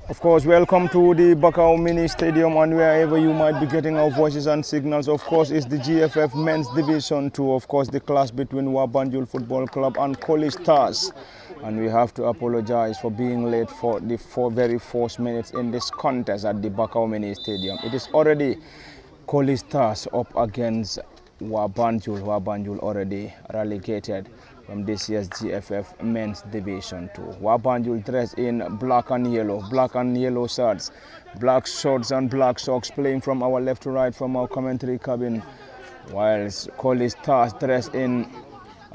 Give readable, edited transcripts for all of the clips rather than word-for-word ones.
Of course, welcome to the Bakau Mini Stadium, and wherever you might be getting our voices and signals. Of course, it's the GFF Men's Division 2, of course, the clash between WAA Banjul Football Club and Colley Stars. And we have to apologize for being late for the very first minutes in this contest at the Bakau Mini Stadium. It is already Colley Stars up against WAA Banjul. WAA Banjul already relegated from this year's GFF Men's Division 2. WAA Banjul dressed in black and yellow shirts, black shorts and black socks, playing from our left to right from our commentary cabin, whilst Colley Stars dressed in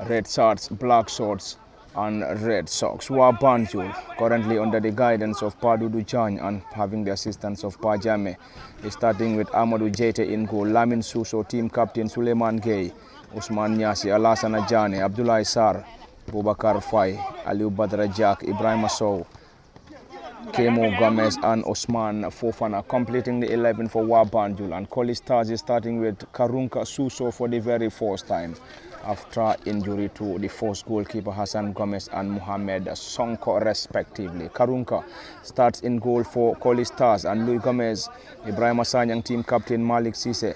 red shirts, black shorts and red socks. WAA Banjul, currently under the guidance of Padudu Jan and having the assistance of Pajame, is starting with Amadou Jete in goal, Lamin Suso, team captain Suleiman Gay, Usman Nyasi, Alassana Jane, Abdoulaye Sarr, Boubacar Faye, Aliou Badara Jack, Ibrahima Sow, Kemo Gomez and Osman Fofana completing the 11 for WAA Banjul. And Colley Stars is starting with Karunka Suso for the very first time after injury to the first goalkeeper Hassan Gomez and Mohamed Sonko respectively. Karunka starts in goal for Colley Stars, and Louis Gomez, Ibrahima Sanyang, team captain Malik Cisse,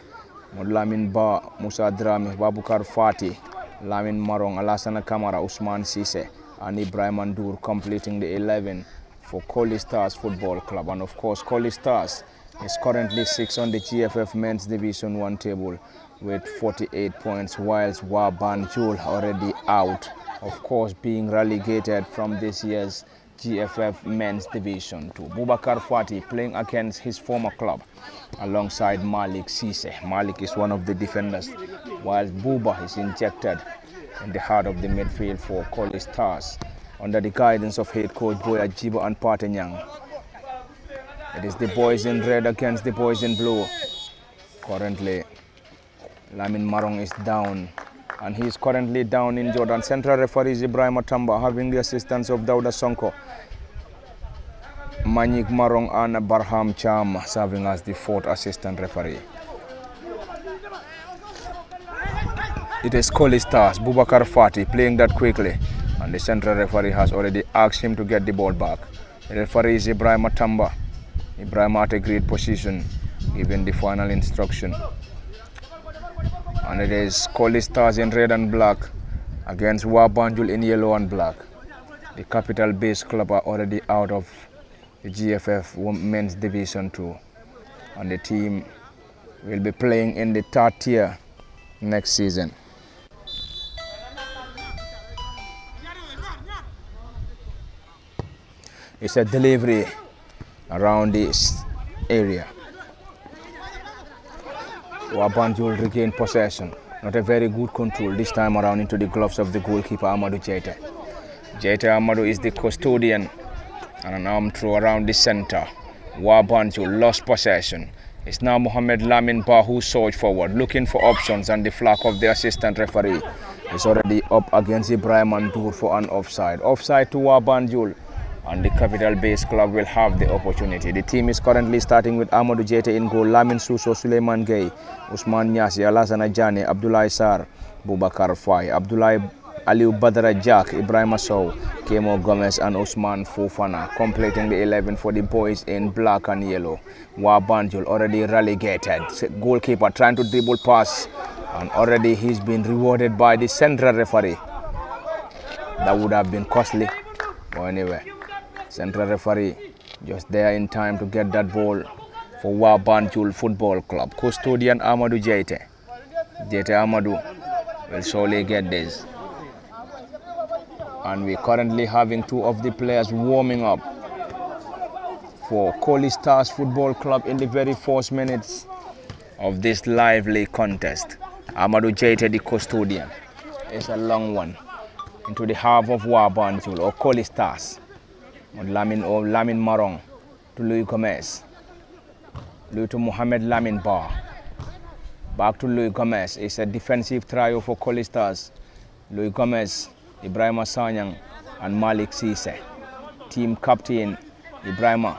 Lamin Ba, Musa Drame, Babukar Fati, Lamin Marong, Alassana Kamara, Usman Cisse and Ibrahim Andour completing the 11 for Colley Stars Football Club. And of course, Colley Stars is currently 6th on the GFF Men's Division 1 table with 48 points, whilst WAA Banjul already out, of course being relegated from this year's GFF Men's Division 2. Boubacar Fati playing against his former club alongside Malik Cisse. Malik is one of the defenders, whilst Bouba is injected in the heart of the midfield for Colley Stars under the guidance of head coach Boya Jibo and Patenyang. It is the boys in red against the boys in blue. Currently, Lamin Marong is down, and he is currently down in Jordan. Central referee is Ibrahim Atamba, having the assistance of Dauda Sonko, Manik Marong and Barham Cham serving as the fourth assistant referee. It is Colley Stars, Boubacar Fati playing that quickly, and the central referee has already asked him to get the ball back. The referee is Ibrahim Atamba. Ibrahim at a great position, giving the final instruction. And it is Colley Stars in red and black against WAA Banjul in yellow and black. The capital-based club are already out of the GFF Men's Division 2, and the team will be playing in the third tier next season. It's a delivery around this area. WAA Banjul regained possession. Not a very good control this time around into the gloves of the goalkeeper Amadou Jete. Jete Amadou is the custodian, and an arm throw around the center. WAA Banjul lost possession. It's now Mohamed Lamin Ba who surged forward, looking for options, and the flag of the assistant referee is already up against Ibrahim Andour for an offside. Offside to WAA Banjul, and the capital-based club will have the opportunity. The team is currently starting with Amadou Jete in goal, Lamin Suso, Suleiman Gay, Usman Nyasi, Alassana Jane, Abdoulaye Sarr, Boubacar Faye, Aliou Badara Jack, Ibrahima Sow, Kemo Gomez and Usman Fofana completing the 11 for the boys in black and yellow. WAA Banjul already relegated. Goalkeeper trying to dribble pass, and already he's been rewarded by the central referee. That would have been costly, but anyway, central referee just there in time to get that ball for WAA Banjul Football Club. Custodian Amadou Jete. Jete Amadou will surely get this. And we're currently having two of the players warming up for Colley Stars Football Club in the very first minutes of this lively contest. Amadou Jete, the custodian, is a long one into the half of WAA Banjul or Colley Stars. Lamin Marong to Louis Gomez. Louis to Mohamed Lamin Ba. Back to Louis Gomez. It's a defensive trio for Colley Stars. Louis Gomez, Ibrahima Sanyang and Malik Cisse. Team captain Ibrahima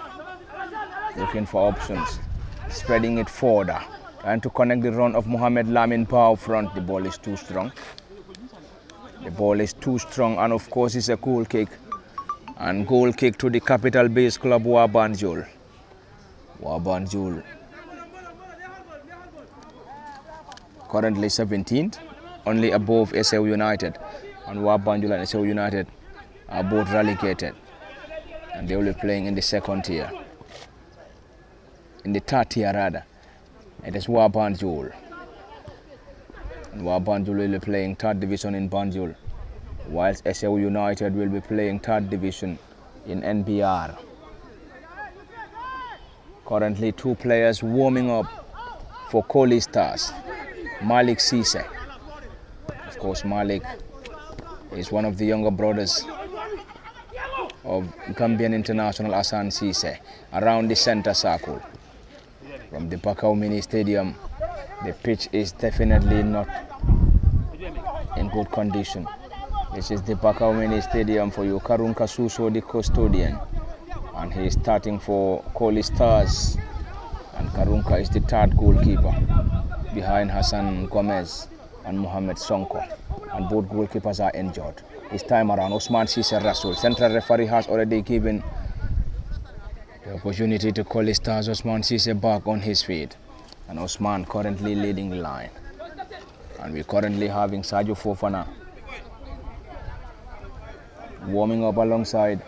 looking for options, spreading it further, trying to connect the run of Mohamed Lamin Ba up front. The ball is too strong. The ball is too strong, and of course it's a goal kick. And goal kick to the capital base club WAA Banjul. WAA Banjul currently 17th, only above SAU United. And WAA Banjul and SAU United are both relegated. And they will be playing in the second tier. In the third tier rather. It is WAA Banjul. And WAA Banjul will be playing third division in Banjul, whilst SAU United will be playing third division in NBR. Currently 2 players warming up for Colley Stars. Malik Cisse. Of course, Malik is one of the younger brothers of Gambian international Hassan Cisse. Around the center circle. From the Bakau Mini Stadium, the pitch is definitely not in good condition. This is the Bakau Mini Stadium for you. Karunka Suso, the custodian, and he is starting for Colley Stars. And Karunka is the third goalkeeper behind Hassan Gomez and Mohamed Sonko. And both goalkeepers are injured. This time around, Osman Cisse Rasul. Central referee has already given the opportunity to Colley Stars. Osman Cisse back on his feet. And Osman currently leading the line. And we're currently having Sadio Fofana warming up alongside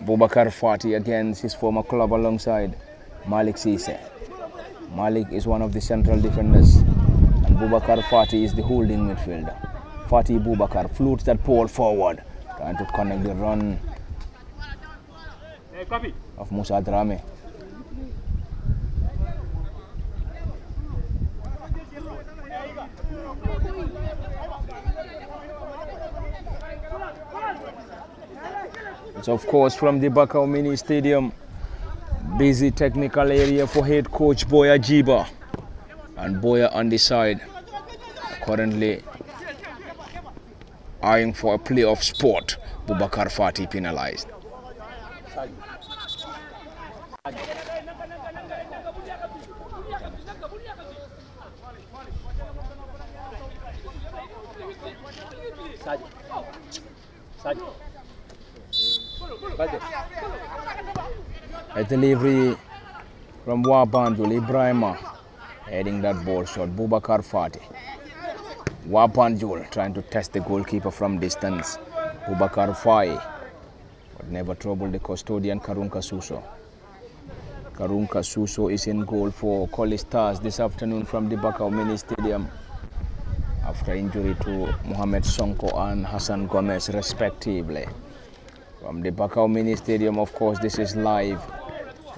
Boubacar Fati against his former club alongside Malik Cisse. Malik is one of the central defenders and Boubacar Fati is the holding midfielder. Fati Boubacar flutes that ball forward, trying to connect the run of Musa Drame. It's of course from the Bakau Mini Stadium, busy technical area for head coach Boya Jiba. And Boya on the side, currently eyeing for a playoff spot. Boubacar Fati penalized. A delivery from WAA Banjul, Ibrahima heading that ball shot. Boubacar Fati. WAA Banjul trying to test the goalkeeper from distance. Boubacar Fati, but never troubled the custodian Karunka Suso. Karunka Suso is in goal for Colley Stars this afternoon from the Bakau Mini Stadium after injury to Mohamed Sonko and Hassan Gomez respectively. From the Bakau Mini Stadium, of course, this is live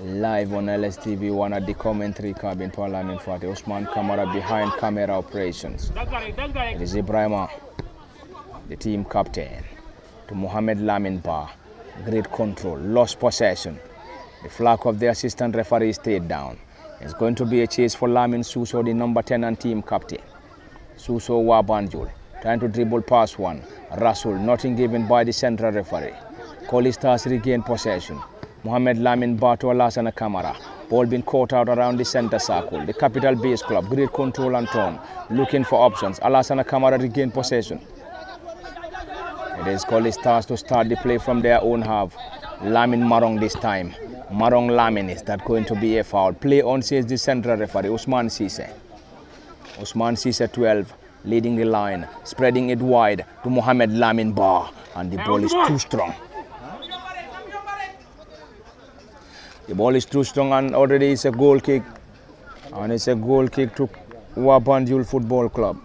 on LSTV1 at the commentary cabin. Parliament Fati, Osman Kamara behind camera operations. It is Ibrahima, the team captain, to Mohamed Lamin Ba. Great control, lost possession. The flag of the assistant referee stayed down. It's going to be a chase for Lamin Suso, the number 10 and team captain. Suso WAA Banjul trying to dribble past one. Rasul, nothing given by the central referee. Colley Stars regain possession. Mohamed Lamin Ba to Alassana Kamara. Ball being caught out around the center circle. The capital base club, great control and turn, looking for options. Alassana Kamara regain possession. It is Colley Stars to start the play from their own half. Lamin Marong this time. Marong Lamin, is that going to be a foul? Play on, says the central referee, Osman Cisse. Osman Cisse 12, leading the line, spreading it wide to Mohamed Lamin Ba. And the ball is too strong. The ball is too strong and already it's a goal kick. And it's a goal kick to WAA Banjul Football Club.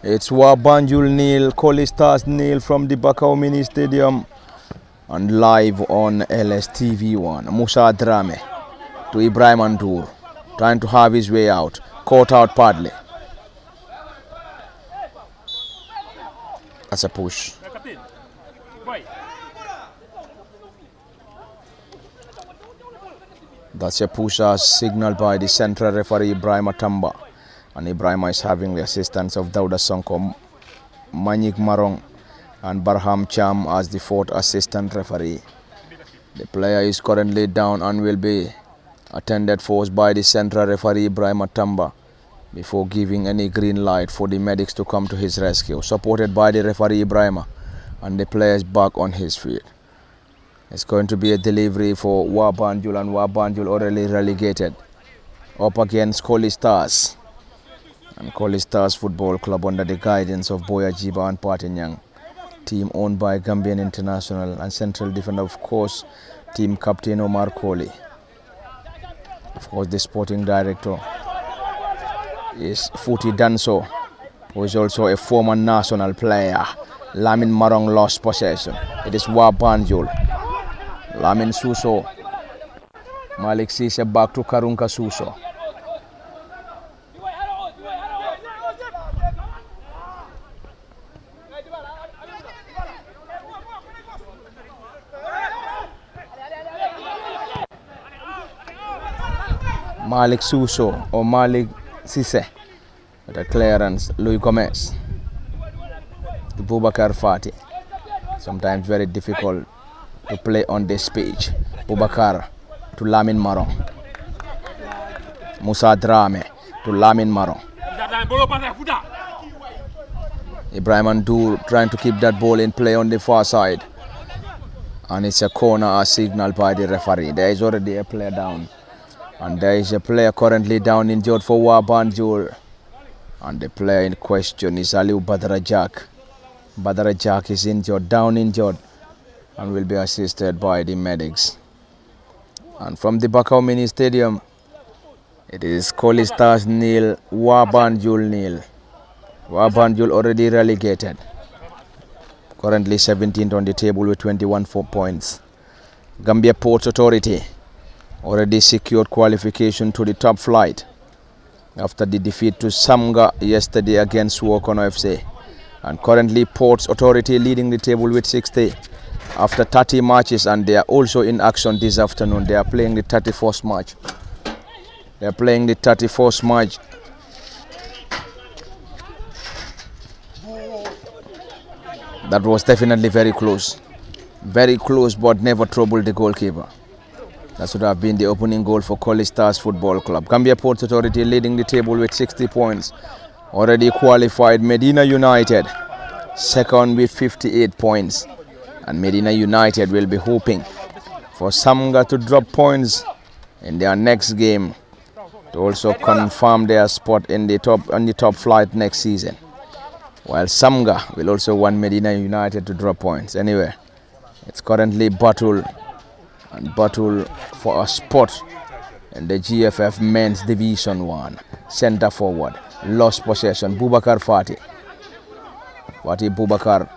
It's WAA Banjul nil, Colley Stars nil from the Bakau Mini Stadium and live on LSTV1. Musa Drame to Ibrahim Andur, trying to have his way out, caught out badly. That's a push. That's a push signaled by the central referee Ibrahima Tamba. And Ibrahima is having the assistance of Dauda Sonko, Manyik Marong and Barham Cham as the fourth assistant referee. The player is currently down and will be attended first by the central referee Ibrahima Tamba before giving any green light for the medics to come to his rescue, supported by the referee Ibrahima, and the player is back on his feet. It's going to be a delivery for WAA Banjul, and WAA Banjul already relegated up against Colley Stars. And Colley Stars Football Club under the guidance of Boya Jiba and Patinyang, team owned by Gambian international and central defender, of course, team captain Omar Colley. Of course, the sporting director is Futi Danso, who is also a former national player. Lamin Marong lost possession. It is WAA Banjul. Lamin Suso. Malik Sise back to Karunka Suso. Malik Suso or Malik Sise with a clearance. Louis Gomez to Bubakar Fati. Sometimes very difficult to play on this pitch. Bubakar to Lamin Marong. Musa Drame to Lamin Marong. Ibrahim Andur trying to keep that ball in play on the far side. And it's a corner as signaled by the referee. There is already a player down. And there is a player currently down injured for WAA Banjul. And the player in question is Aliu Badarajak. Badarajak is injured, down injured, and will be assisted by the medics. And from the Bakau Mini Stadium, it is Colley Stars nil, WAA Banjul nil. WAA Banjul already relegated. Currently 17th on the table with 21 points. Gambia Ports Authority already secured qualification to the top flight after the defeat to Samga yesterday against Suwokono FC. And currently Ports Authority leading the table with 60 after 30 matches, and they are also in action this afternoon. They are playing the 31st match. They are playing the 31st match. That was definitely very close, but never troubled the goalkeeper. That should have been the opening goal for Colley Stars Football Club. Gambia Ports Authority leading the table with 60 points. Already qualified Medina United, second with 58 points. And Medina United will be hoping for Samga to drop points in their next game to also confirm their spot in the top flight next season. While Samga will also want Medina United to drop points. Anyway, it's currently battle for a spot in the GFF Men's Division 1. Center forward, lost possession, Bubakar Fati. Fati Bubakar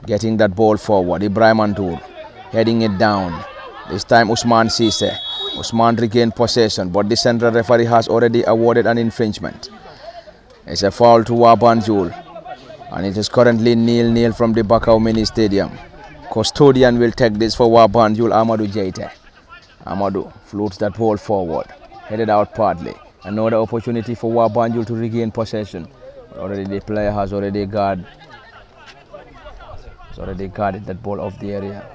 getting that ball forward. Ibrahim Andur heading it down. This time Usman Sise. Usman regained possession, but the central referee has already awarded an infringement. It's a foul to WAA Banjul, and it is currently 0-0 from the Bakau Mini Stadium. Custodian will take this for WAA Banjul, Amadou Jaite. Amadou floats that ball forward, headed out partly. Another opportunity for WAA Banjul to regain possession. Already the player has already guarded that ball off the area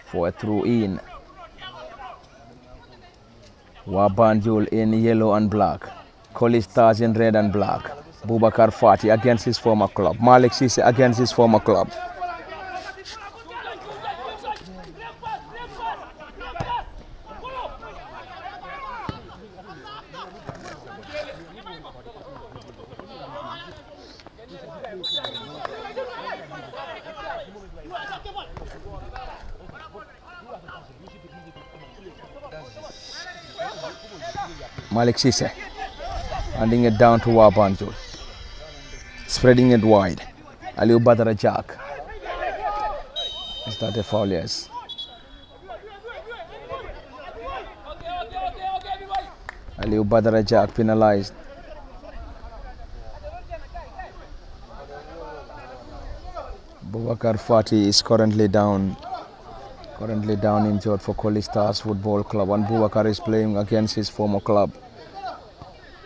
for a throw-in. WAA Banjul in yellow and black. Colley Stars in red and black. Bubakar Fati against his former club. Malik Sise against his former club. Malik Sise handing it down to WAA Banjul, spreading it wide. Aliu Badarajak. Is that a foul? Yes. Aliu Badarajak penalized. Bubakar Fati is currently down Currently down injured for Colley Stars Football Club, and Boubacar is playing against his former club.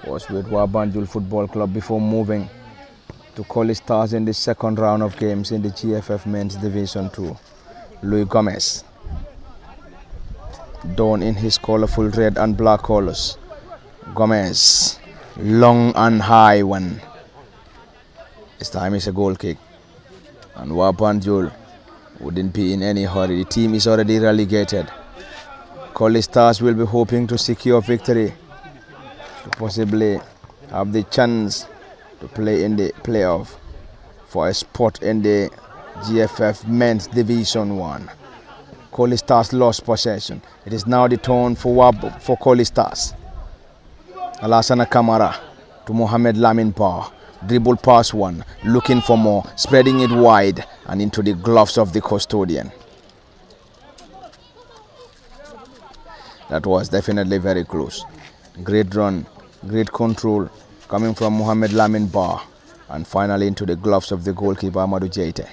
Was with WAA Banjul Football Club before moving to Colley Stars in the second round of games in the GFF Men's Division 2. Louis Gomez, donned in his colorful red and black colors. Gomez, long and high one. This time is a goal kick. And WAA Banjul wouldn't be in any hurry. The team is already relegated. Colley Stars will be hoping to secure victory to possibly have the chance to play in the playoff for a spot in the GFF Men's Division 1. Colley Stars lost possession. It is now the turn for Colley Stars. Alassana Kamara to Mohamed Lamin Ba. Dribble pass one, looking for more, spreading it wide and into the gloves of the custodian. That was definitely very close. Great run, great control coming from Mohamed Lamin Ba, and finally into the gloves of the goalkeeper Amadou Jaite.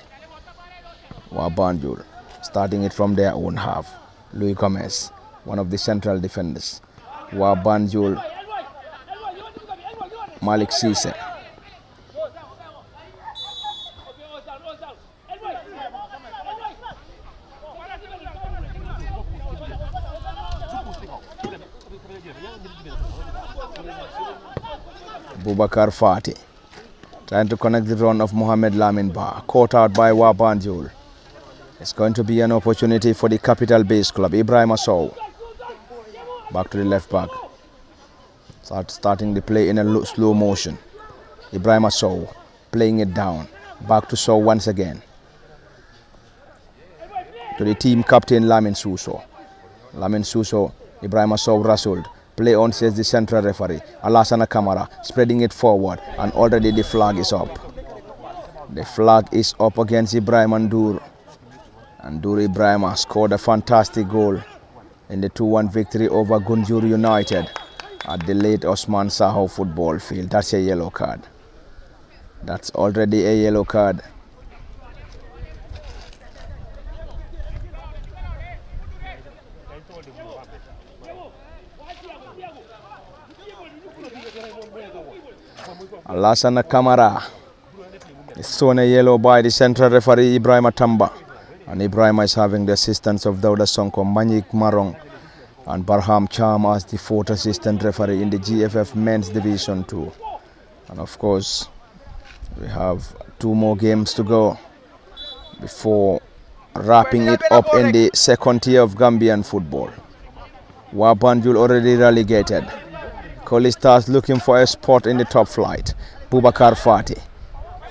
WAA Banjul starting it from their own half. Louis Gomez, one of the central defenders. WAA Banjul, Malik Cisse. Boubacar Fati trying to connect the run of Mohamed Lamin Ba, caught out by WAA Banjul. It's going to be an opportunity for the capital-based club. Ibrahim Sow back to the left back, starting the play in a slow motion. Ibrahim Sow playing it down, back to Sow once again, to the team captain Lamin Suso. Lamin Suso, Ibrahim Sow wrestled. Play on, says the central referee. Alassana Kamara spreading it forward, and already the flag is up. The flag is up against Ibrahim Ndour. Ndour Ibrahima scored a fantastic goal in the 2-1 victory over Gunjur United at the late Osman Saho football field. That's a yellow card. That's already a yellow card. Alassana Kamara is thrown a yellow by the central referee Ibrahima Tamba, and Ibrahima is having the assistance of Dauda Sonko, Manyik Marong and Barham Cham as the fourth assistant referee in the GFF Men's Division 2. And of course, we have 2 more games to go before wrapping it up in the second tier of Gambian football. WAA Banjul already relegated. Colley Stars looking for a spot in the top flight. Boubacar Fati.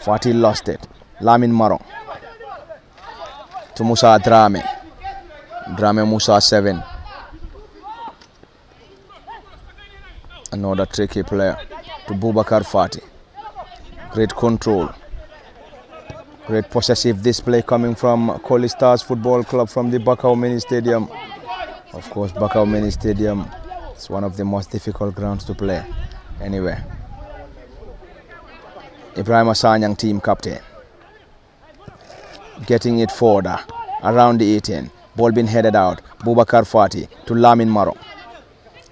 Fati lost it. Lamin Marong to Musa Drame. Drame Musa 7. Another tricky player to Boubacar Fati. Great control. Great possessive display coming from Colley Stars Football Club from the Bakau Mini Stadium. Of course, Bakau Mini Stadium is one of the most difficult grounds to play. Anyway, Ibrahim Sanyang, team captain, getting it forward around the 18. Ball being headed out. Boubacar Fati to Lamin Marong.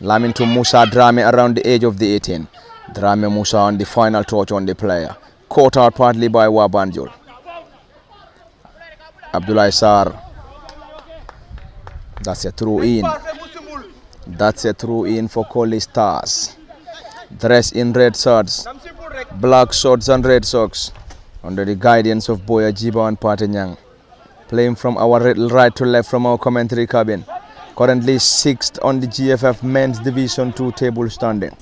Lamin to Musa Drame around the edge of the 18. Drame Musa on the final touch on the player. Caught out partly by WAA Banjul. Abdullah Sar. That's a throw in. That's a throw in for Colley Stars. Dressed in red shirts, black shorts and red socks, under the guidance of Boya Jiba and Patenyang. Playing from our right to left from our commentary cabin. Currently 6th on the GFF Men's Division 2 table standing.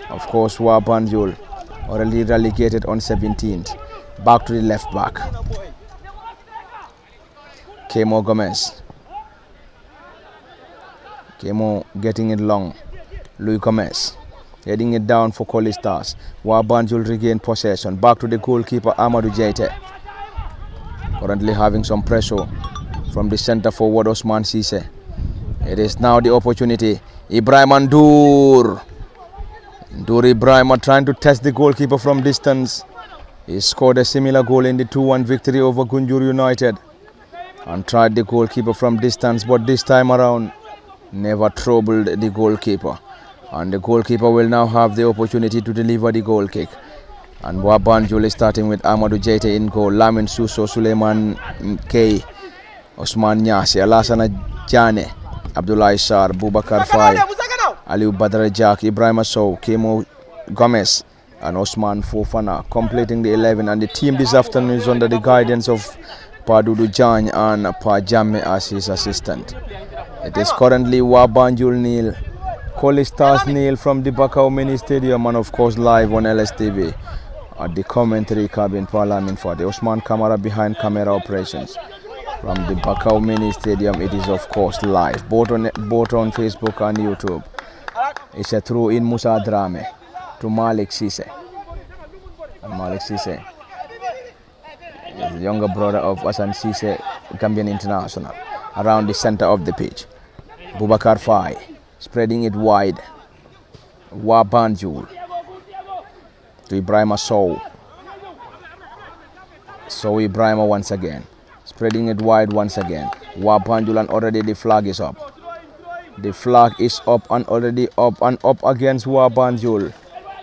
Of course, WAA Banjul already relegated on 17th. Back to the left back. Kemo Gomez. Kemo getting it long. Louis Gomez heading it down for Colley Stars. WAA Banjul regain possession. Back to the goalkeeper Amadou Jaite. Currently having some pressure from the centre forward Osman Cisse. It is now the opportunity. Ibrahim Ndour. Ndour Ibrahim trying to test the goalkeeper from distance. He scored a similar goal in the 2-1 victory over Gunjur United and tried the goalkeeper from distance, but this time around never troubled the goalkeeper. And the goalkeeper will now have the opportunity to deliver the goal kick. And WAA Banjul is starting with Amadou Jaite in goal, Lamin Suso, Suleiman K, Osman Nyasi, Alassana Jane, Abdullah Sar, Bubakar Fai, Aliou Badara Jack, Ibrahim Sow, Kemo Gomez, and Osman Fofana completing the 11. And the team this afternoon is under the guidance of Padudu Jan and Pajame as his assistant. It is currently WAA Banjul nil, Colley Stars nil from the Bakau Mini Stadium, and of course live on LSTV at the commentary cabin Parliament for the Osman Kamara behind camera operations. From the Bakau Mini Stadium, it is of course live, both on Facebook and YouTube. It's a throw in Musa Drame to Malik Sise. And Malik Sise is the younger brother of Hassan Sise, Gambian international, around the center of the pitch. Bubakar Fai spreading it wide. WAA Banjul to Ibrahima Sow. So Ibrahima once again, spreading it wide once again. WAA Banjul, and already the flag is up. The flag is up and already up and up against WAA Banjul.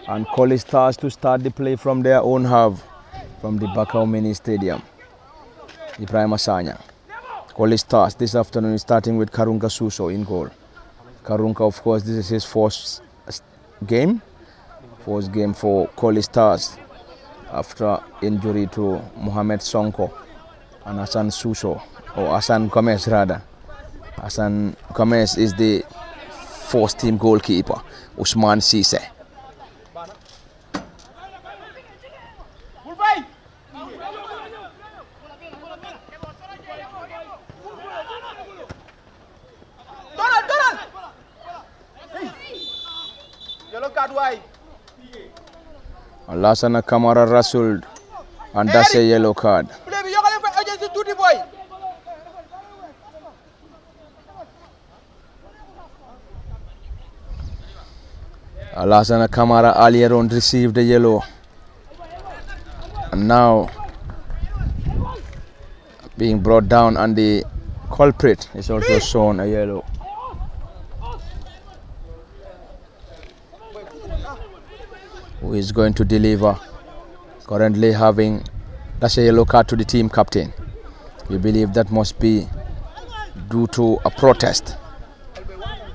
And Colley Stars to start the play from their own half from the Bakau Mini Stadium. Ibrahima Sanya. Colley Stars this afternoon is starting with Karunka Suso in goal. Karunka, of course, this is his first game for Colley Stars after injury to Mohamed Sonko and Hassan Suso, or Hassan Gomez rather. Hassan Gomez is the first team goalkeeper, Usman Sise. Alassana Kamara Rasul, and that's a yellow card. Alassana Kamara earlier on received a yellow, and now being brought down, and the culprit is also shown a yellow. Who is going to deliver? Currently having, that's a yellow card to the team captain. We believe that must be due to a protest.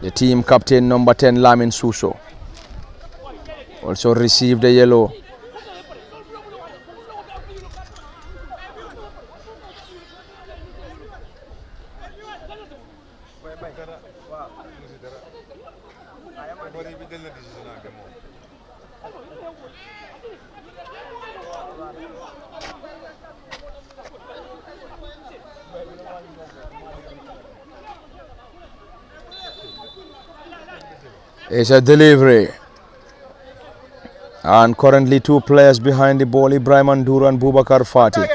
The team captain number 10, Lamin Suso, also received a yellow. It's a delivery, and currently two players behind the ball, Ibrahim Anduru and Bubakar Fati.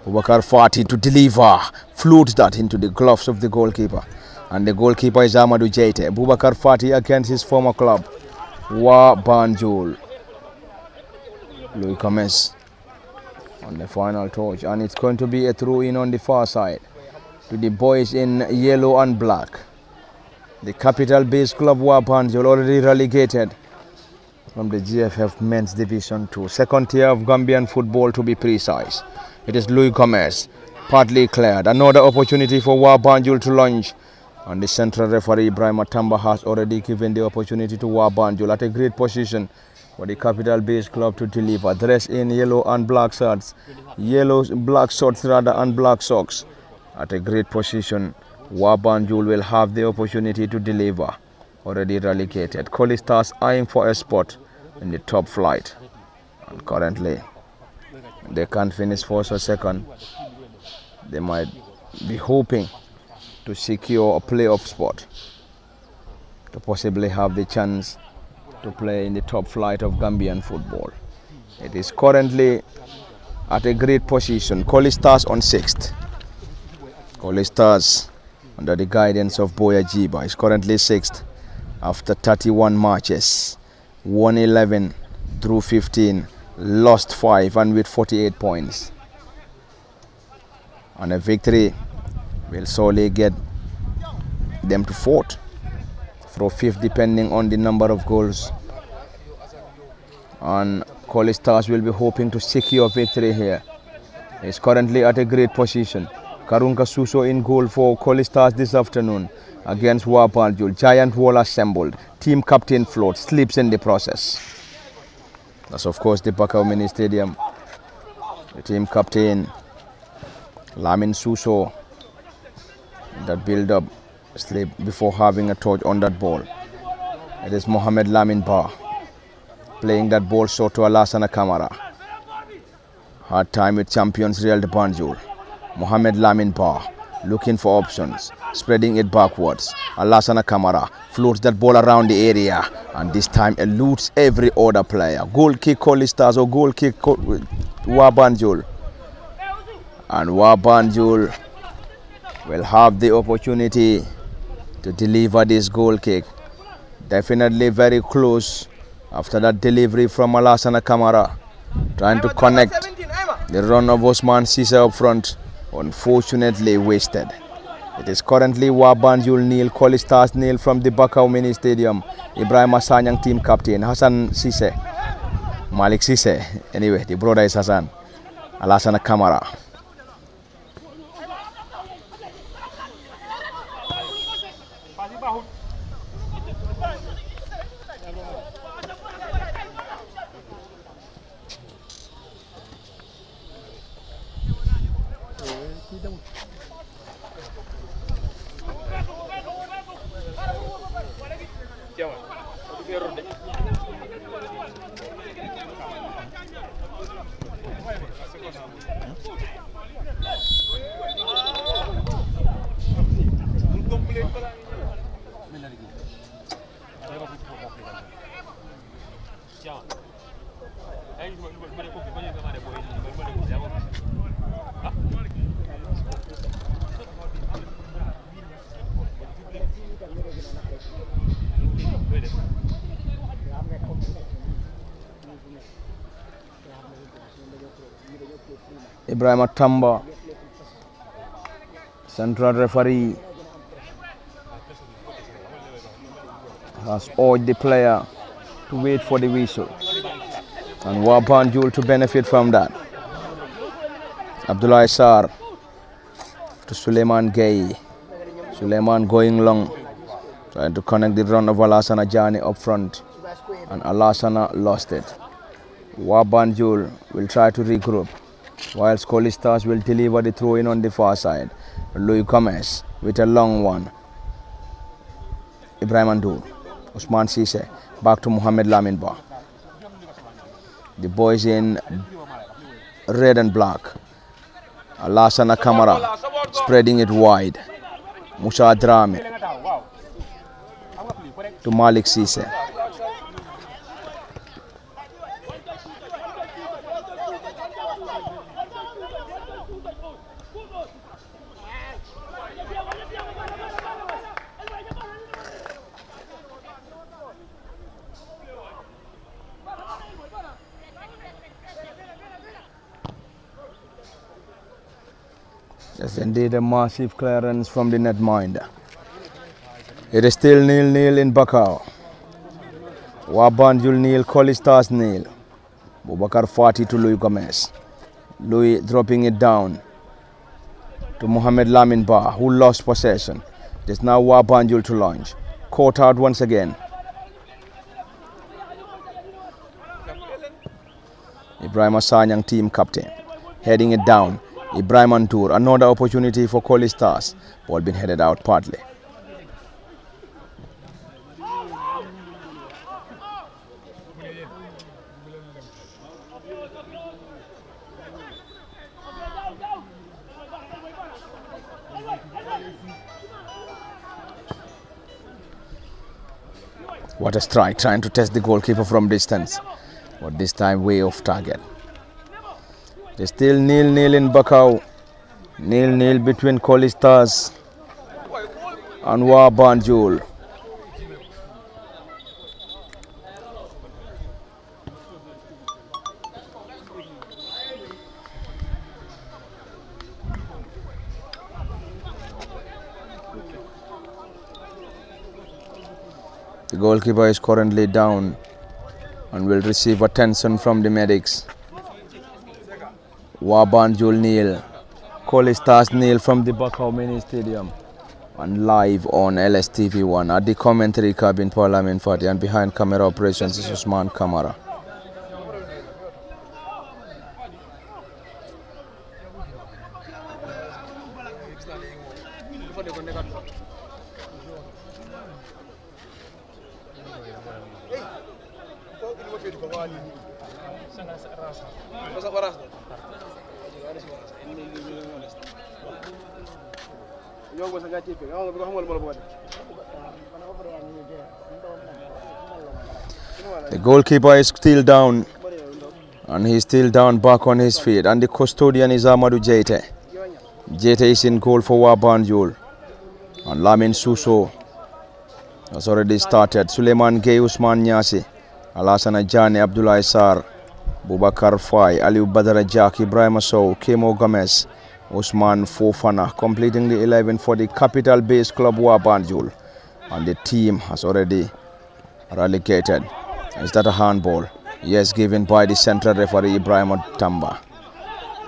Bubakar Fati to deliver, flutes that into the gloves of the goalkeeper, and the goalkeeper is Amadou Jaite. Bubakar Fati against his former club, WAA Banjul. Louis Gomez on the final touch, and it's going to be a throw-in on the far side to the boys in yellow and black. The capital-based club WAA Banjul, already relegated from the GFF Men's Division 2, second tier of Gambian football to be precise. It is Louis Gomez, partly cleared. Another opportunity for WAA Banjul to launch, and the central referee Ibrahim Atamba has already given the opportunity to WAA Banjul at a great position for the capital-based club to deliver. Dressed in yellow and black shirts, black shorts rather, and black socks. At a great position, WAA Banjul will have the opportunity to deliver. Already relegated. Colley Stars eyeing for a spot in the top flight, and currently they can't finish first or second. They might be hoping to secure a playoff spot to possibly have the chance to play in the top flight of Gambian football. It is currently at a great position. Colley Stars on 6th. Colley Stars, under the guidance of Boya Jiba, is currently 6th after 31 matches, won 11, drew 15, lost 5, and with 48 points. And a victory will solely get them to fourth or fifth, depending on the number of goals. And Colley Stars will be hoping to secure victory here. He's currently at a great position. Karunka Suso in goal for Colley Stars this afternoon against WAA Banjul. Giant wall assembled. Team captain float, sleeps in the process. That's of course the Bakau Mini Stadium. The team captain Lamin Suso, that build up, sleep before having a touch on that ball. It is Mohamed Lamin Ba playing that ball short to Alassana Kamara. Hard time with champions Real de Banjul. Mohamed Lamin Ba looking for options, spreading it backwards. Alassana Kamara floats that ball around the area and this time eludes every other player. Goal kick Colley Stars or goal kick WAA Banjul. And WAA Banjul will have the opportunity to deliver this goal kick. Definitely very close after that delivery from Alassana Kamara, trying to connect the run of Osman Sise up front, unfortunately wasted. It is currently WAA Banjul nil, Colley Stars nil from the Bakau Mini Stadium. Ibrahim Asanyang team captain, Hassan Sise, Malik Sise, anyway the brother is Hassan. Alassana Kamara. Ibrahim Atamba, central referee, has urged the player to wait for the whistle and WAA Banjul to benefit from that. Abdullah Sar to Suleiman Gay. Suleiman going long, trying to connect the run of Alassana Jani up front, and Alassana lost it. WAA Banjul will try to regroup, whilst Colley Stars will deliver the throw in on the far side. Louis Gomez with a long one. Ibrahim Andur, Usman Sise, back to Mohamed Lamin Ba. The boys in red and black. Alassana Kamara spreading it wide. Musa Drame to Malik Sise. Yes, indeed, a massive clearance from the netminder. It is still 0-0 in Bakau. WAA Banjul nil, Colley Stars nil. Bubakar Fati to Louis Gomez. Louis dropping it down to Mohamed Lamin Ba, who lost possession. It is now WAA Banjul to launch. Caught out once again. Ibrahim Asanyang team captain. Heading it down. Ibrahim Antur, another opportunity for Colley Stars. Ball been headed out partly. What a strike, trying to test the goalkeeper from distance, but this time way off target. It's still 0-0 in Bakau. 0-0 between Colley Stars and WAA Banjul. The goalkeeper is currently down and will receive attention from the medics. WAA Banjul nil, Colley Stars nil from the Bakau Mini Stadium. And live on LSTV1 at the commentary cabin, Parliament Party, and behind camera operations is Usman Kamara. The goalkeeper is still down, and he's still down back on his feet, and the custodian is Amadou Jete. Jete is in goal for WAA Banjul, and Lamin Suso has already started. Suleiman Gay, Usman Nyasi, Alassana Jani, Abdullah Sar, Bubakar Fai, Aliou Badara Jack, Ibrahim Sow, Kemo Gomez, Usman Fofana, completing the 11 for the capital-based club WAA Banjul, and the team has already relegated. Is that a handball? Yes, given by the central referee Ibrahim Tamba.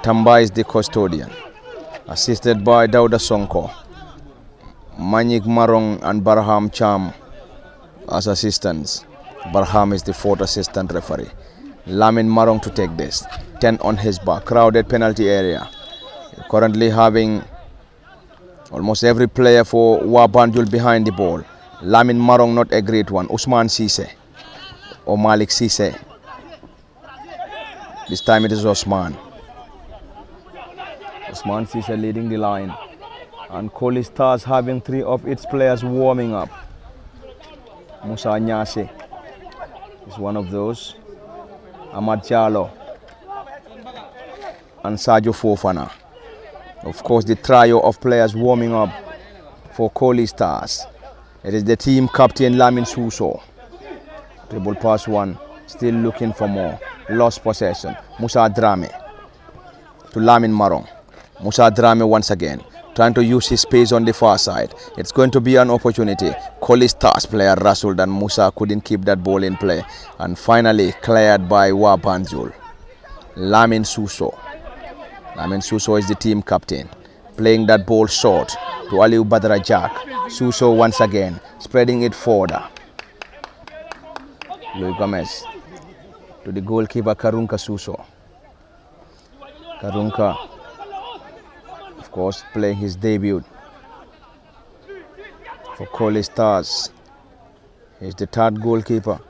Tamba is the custodian, assisted by Dauda Sonko, Manik Marong and Barham Cham as assistants. Barham is the fourth assistant referee. Lamin Marong to take this. 10 on his back. Crowded penalty area. Currently having almost every player for WAA Banjul behind the ball. Lamin Marong not a great one. Usman Sise or Malik Sise. This time it is Osman. Usman Sise leading the line. And Colley Stars having 3 of its players warming up. Musa Nyase is one of those. Ahmad Jalo and Sadio Fofana. Of course, the trio of players warming up for Colley Stars. It is the team captain Lamin Suso. Dribble pass one, still looking for more. Lost possession. Musa Drame to Lamin Marong. Musa Drame once again, trying to use his space on the far side. It's going to be an opportunity. Colley Stars player Rasul and Musa couldn't keep that ball in play. And finally cleared by WAA Banjul. Lamin Suso. Lamin Suso is the team captain. Playing that ball short to Aliou Badara Jack. Suso once again, spreading it further. Louis Gomez to the goalkeeper Karunka Suso. Karunka, of course, playing his debut for Colley Stars. He's the third goalkeeper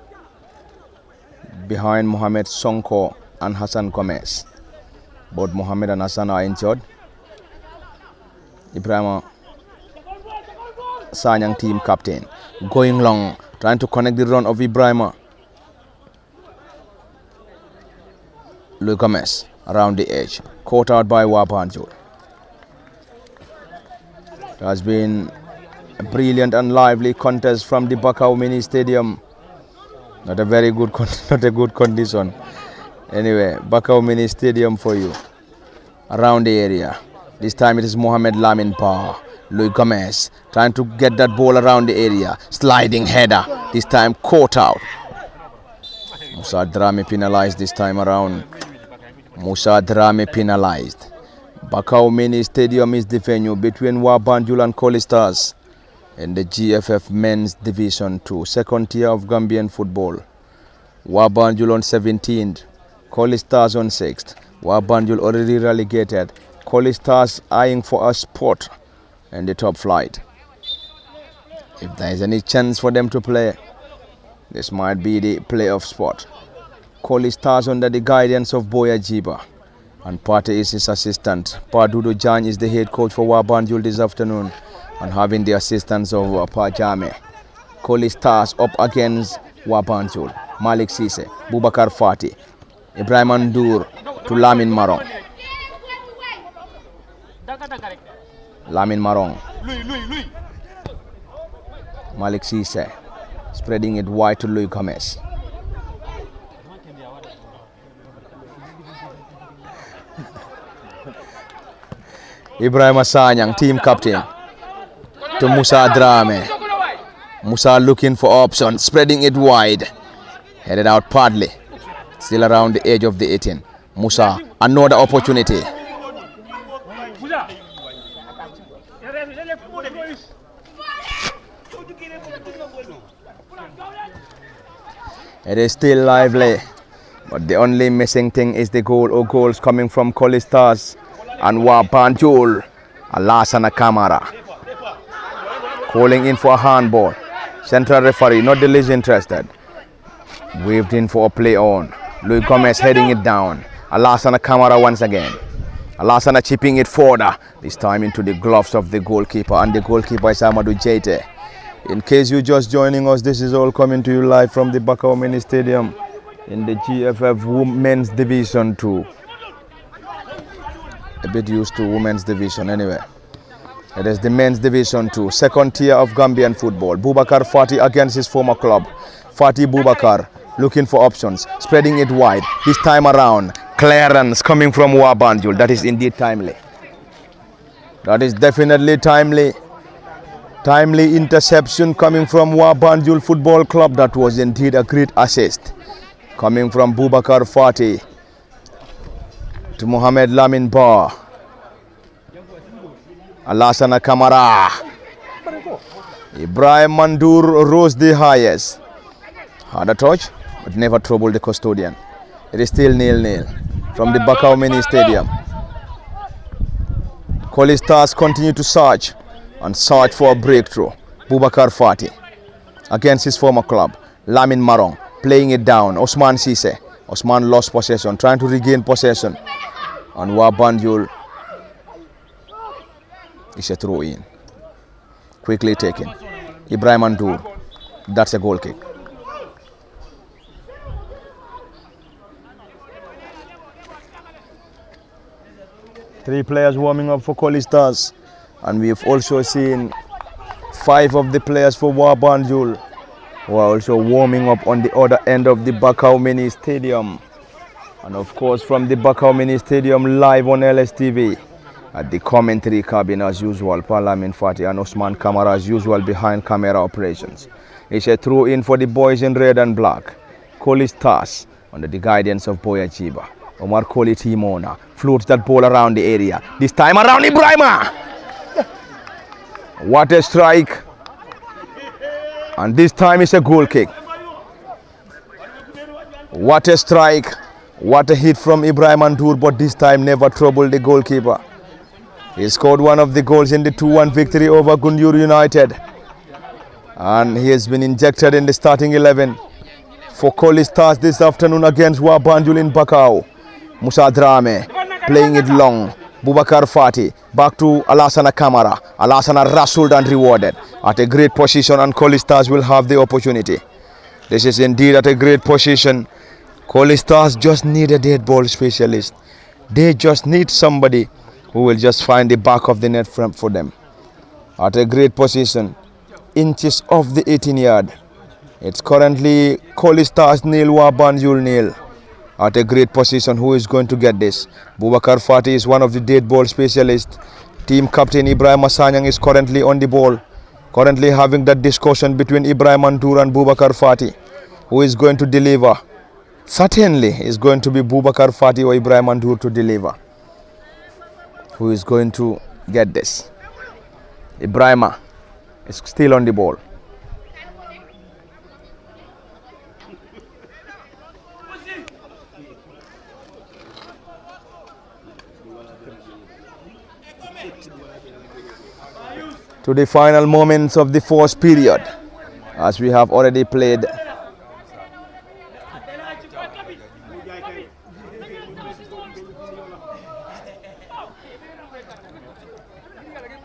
behind Mohamed Sonko and Hassan Gomez. Both Mohamed and Hassan are injured. Ibrahim Sanyang team captain going long, trying to connect the run of Ibrahima. Louis Gomez around the edge, caught out by WAA Banjul. It has been a brilliant and lively contest from the Bakau Mini Stadium. Not a very good, not a good condition. Anyway, Bakau Mini Stadium for you. Around the area. This time it is Mohamed Lamin Ba. Louis Gomez trying to get that ball around the area. Sliding header. This time caught out. Musa Drame penalized this time around. Musa Drame penalized. Bakau Mini Stadium is the venue between WAA Banjul and Colley Stars in the GFF Men's Division 2, second tier of Gambian football. WAA Banjul on 17th, Colley Stars on 6th. WAA Banjul already relegated. Colley Stars eyeing for a spot in the top flight. If there is any chance for them to play, this might be the playoff spot. Colley Stars under the guidance of Boya Jiba, and Pate is his assistant. Padudo Jan is the head coach for WAA Banjul this afternoon, and having the assistance of Pajame. Colley Stars up against WAA Banjul. Malik Sise, Bubakar Fati, Ibrahim Andur to Lamin Marong. Lamin Marong. Malik Sise spreading it wide to Louis Gomez. Ibrahim Sanyang, team captain, to Musa Drame. Musa looking for options, spreading it wide. Headed out partly. Still around the edge of the 18. Musa, another opportunity. It is still lively, but the only missing thing is the goal or goals coming from Colley Stars and WAA Banjul. Alasana Kamara calling in for a handball. Central referee, not the least interested. Waved in for a play on. Louis Gomez heading it down. Alasana Kamara once again. Alasana chipping it further, this time into the gloves of the goalkeeper, and the goalkeeper is Amadou Jaite. In case you're just joining us, this is all coming to you live from the Bakau Mini Stadium in the GFF Women's Division 2. A bit used to Women's Division anyway. It is the Men's Division 2, second tier of Gambian football. Boubacar Fati against his former club. Fati Boubacar looking for options, spreading it wide. This time around, clearance coming from WAA Banjul. That is indeed timely. That is definitely timely. Timely interception coming from WAA Banjul Football Club. That was indeed a great assist. Coming from Boubacar Fati to Mohamed Lamin Ba. Alasana Kamara. Ibrahim Mandur rose the highest. Had a touch, but never troubled the custodian. It is still 0-0 from the Bakau Mini Stadium. Colley Stars continue to search for a breakthrough. Boubacar Fati against his former club. Lamin Marong playing it down. Osman Sise. Osman lost possession, trying to regain possession. And WAA Banjul is a throw in. Quickly taken. Ibrahim Andur. That's a goal kick. Three players warming up for Colley Stars. And we've also seen 5 of the players for WAA Banjul who are also warming up on the other end of the Bakau Mini Stadium. And of course from the Bakau Mini Stadium live on LSTV at the commentary cabin as usual, Lamin Fati and Osman Kamara as usual behind camera operations. It's a throw in for the boys in red and black. Colley Stars under the guidance of Boya Chiba. Omar Colley Timona floats that ball around the area. This time around Ibrahima. What a strike. And this time it's a goal kick. What a strike. What a hit from Ibrahim Andur, but this time never troubled the goalkeeper. He scored one of the goals in the 2-1 victory over Gunjur United. And he has been injected in the starting 11 for Colley Stars this afternoon against WAA Banjul in Bakau. Musa Drame playing it long. Boubacar Fati back to Alasana Kamara. Alasana wrestled and rewarded at a great position, and Colley Stars will have the opportunity. This is indeed at a great position. Colley Stars just need a dead ball specialist. They just need somebody who will just find the back of the net for them. At a great position, inches off the 18-yard. It's currently Colley Stars 0, WAA Banjul 0. At a great position, who is going to get this? Boubacar Fati is one of the dead ball specialists. Team captain Ibrahim Asanyang is currently on the ball. Currently having that discussion between Ibrahim Andur and Boubacar Fati. Who is going to deliver? Certainly is going to be Boubacar Fati or Ibrahim Andur to deliver. Who is going to get this? Ibrahima is still on the ball. To the final moments of the fourth period, as we have already played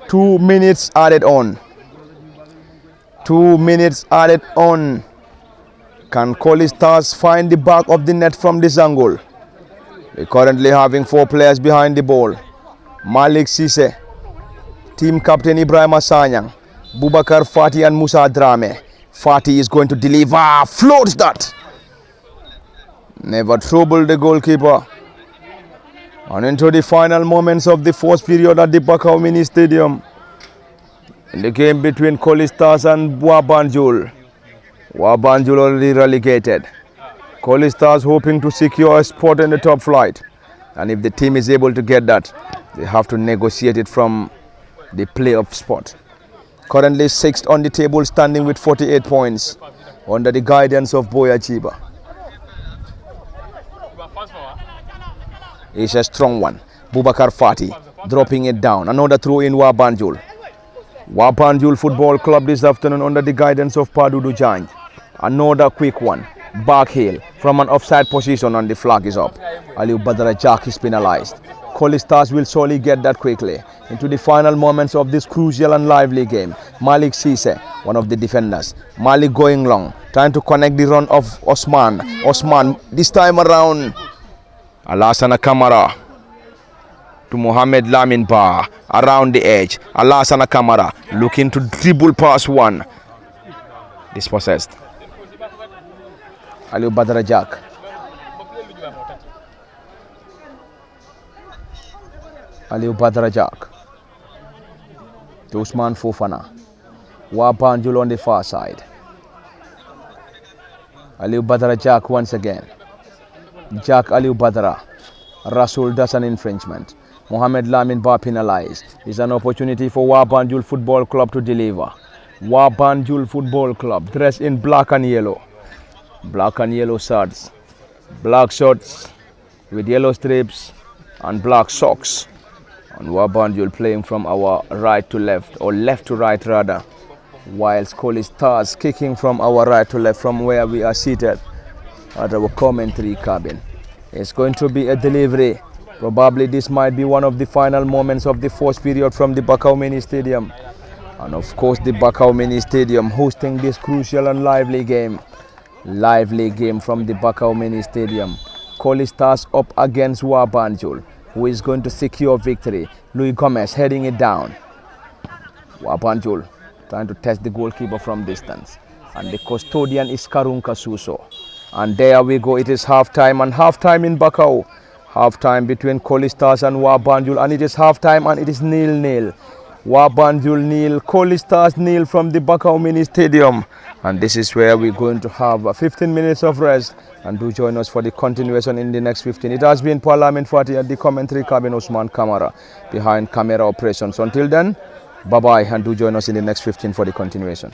two minutes added on. 2 minutes added on. Can Colley Stars find the back of the net from this angle? We're currently having 4 players behind the ball. Malik Sise, team captain Ibrahim Asanyang, Boubacar Fati and Musa Drame. Fati is going to deliver. Floats that. Never troubled the goalkeeper. And into the final moments of the fourth period at the Bakau Mini Stadium. In the game between Colley Stars and WAA Banjul. WAA Banjul already relegated. Colley Stars hoping to secure a spot in the top flight. And if the team is able to get that, they have to negotiate it from the playoff spot. Currently sixth on the table, standing with 48 points under the guidance of Boya Chiba. It's a strong one. Bubakar Fati dropping it down. Another throw in WAA Banjul. WAA Banjul Football Club this afternoon under the guidance of Padudu Janj. Another quick one. Back heel from an offside position and the flag is up. Aliu Badara Jack is penalized. Colley Stars will surely get that quickly into the final moments of this crucial and lively game. Malik Sise, one of the defenders. Malik going long, trying to connect the run of Osman. Osman this time around. Alassana Kamara to Mohamed Lamin Ba around the edge. Alassana Kamara looking to dribble past one. Dispossessed. Aliu Badara Jack. Aliu Badara Jack to Usman Fofana. WAA Banjul on the far side. Aliu Badara Jack once again. Jack Aliu Badara. Rasul does an infringement. Mohamed Lamin Ba penalized. It's an opportunity for WAA Banjul Football Club to deliver. WAA Banjul Football Club dressed in black and yellow. Black and yellow shirts. Black shorts with yellow strips and black socks. And WAA Banjul playing from our right to left, or left to right rather, whilst Colley Stars kicking from our right to left from where we are seated at our commentary cabin. It's going to be a delivery. Probably this might be one of the final moments of the first period from the Bakau Mini Stadium. And of course the Bakau Mini Stadium hosting this crucial and lively game. Lively game from the Bakau Mini Stadium. Colley Stars up against WAA Banjul, who is going to secure victory. Louis Gomez heading it down. WAA Banjul trying to test the goalkeeper from distance. And the custodian is Karunka Suso. And there we go. It is half-time, and half-time in Bakau. Half-time between Colley Stars and WAA Banjul, and it is half-time and it is 0-0. WAA Banjul 0, Colley Stars 0 from the Bakau Mini Stadium. And this is where we're going to have 15 minutes of rest. And do join us for the continuation in the next 15. It has been Parliament Fati at the commentary cabin, Osman Kamara behind camera operations. Until then, bye-bye, and do join us in the next 15 for the continuation.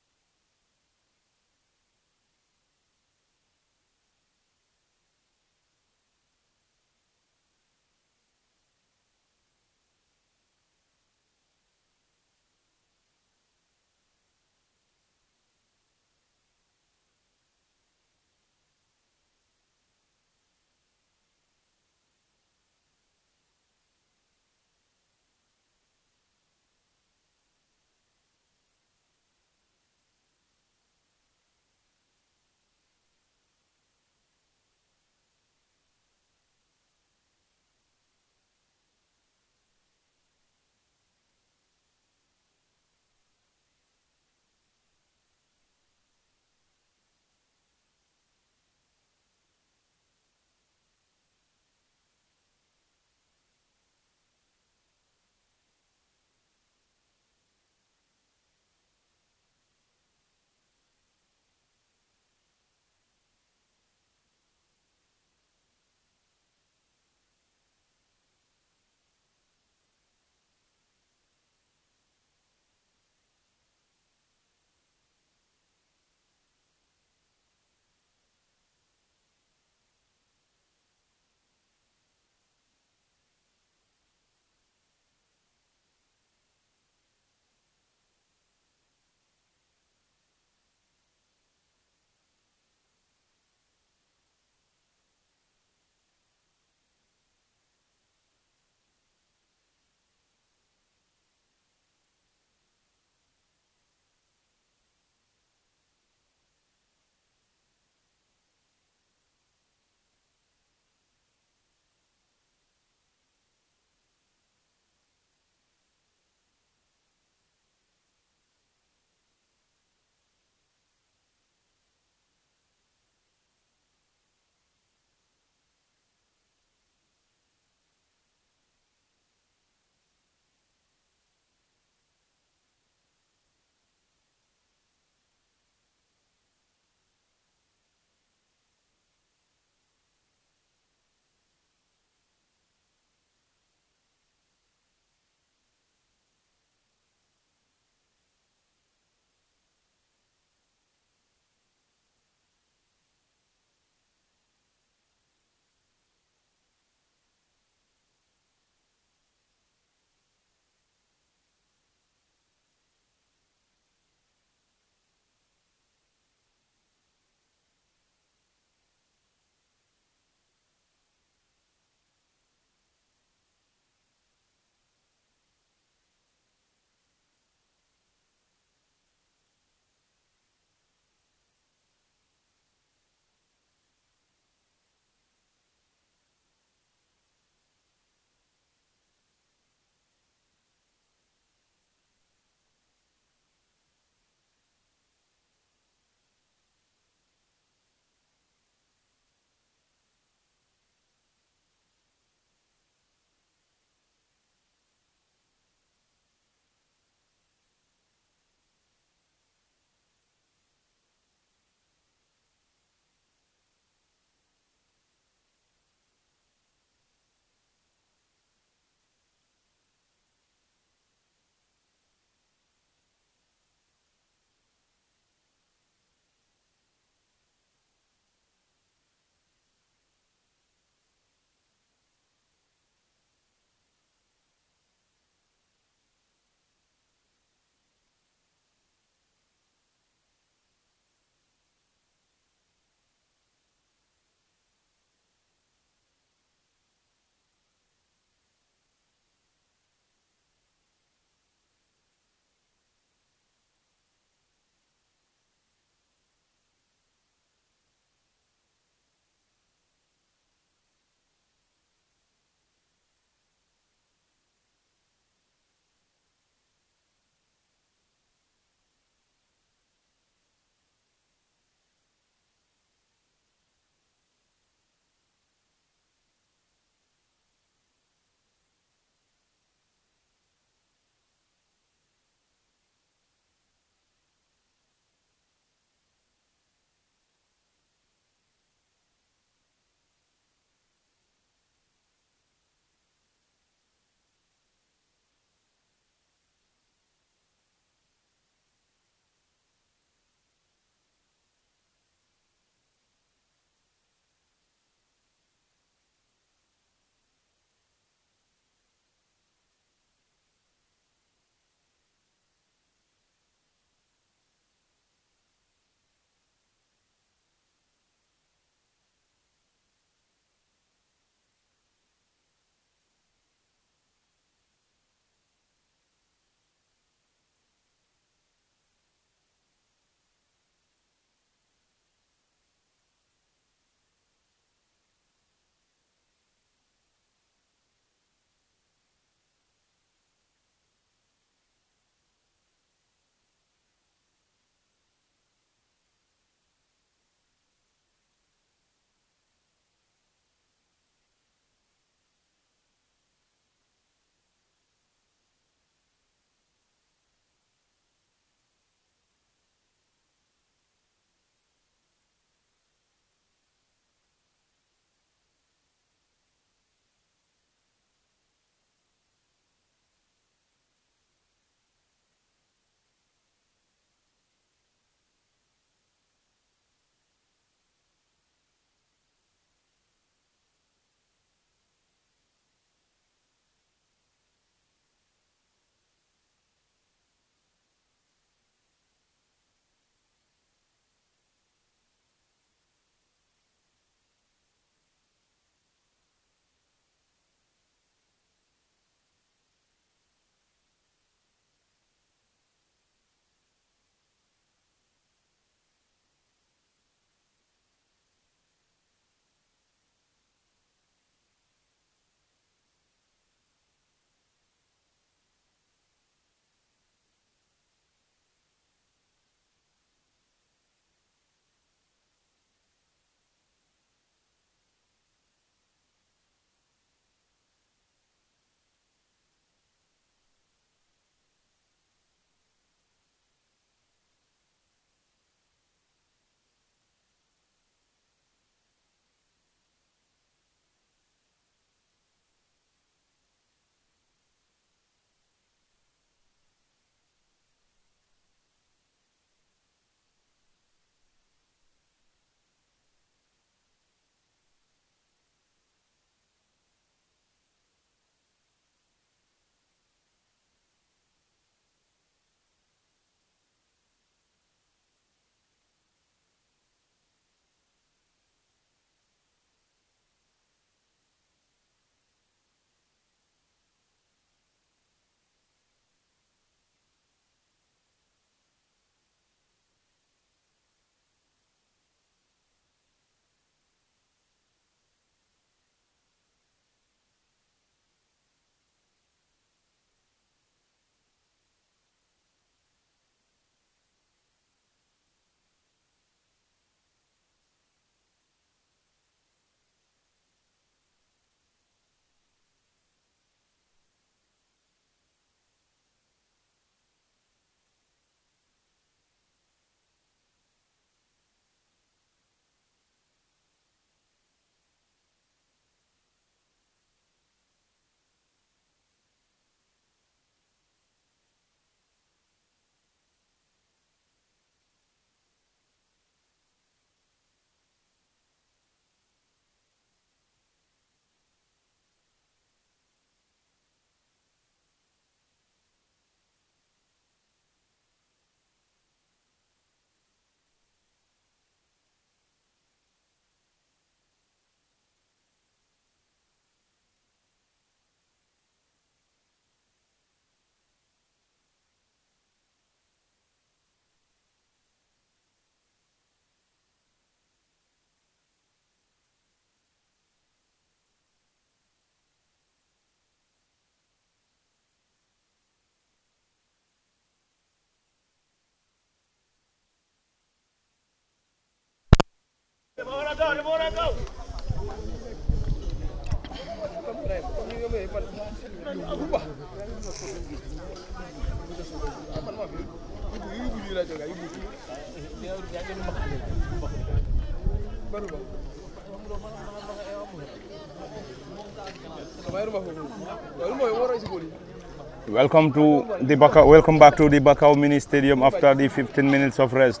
Welcome back to the Bakau Mini Stadium after the 15 minutes of rest,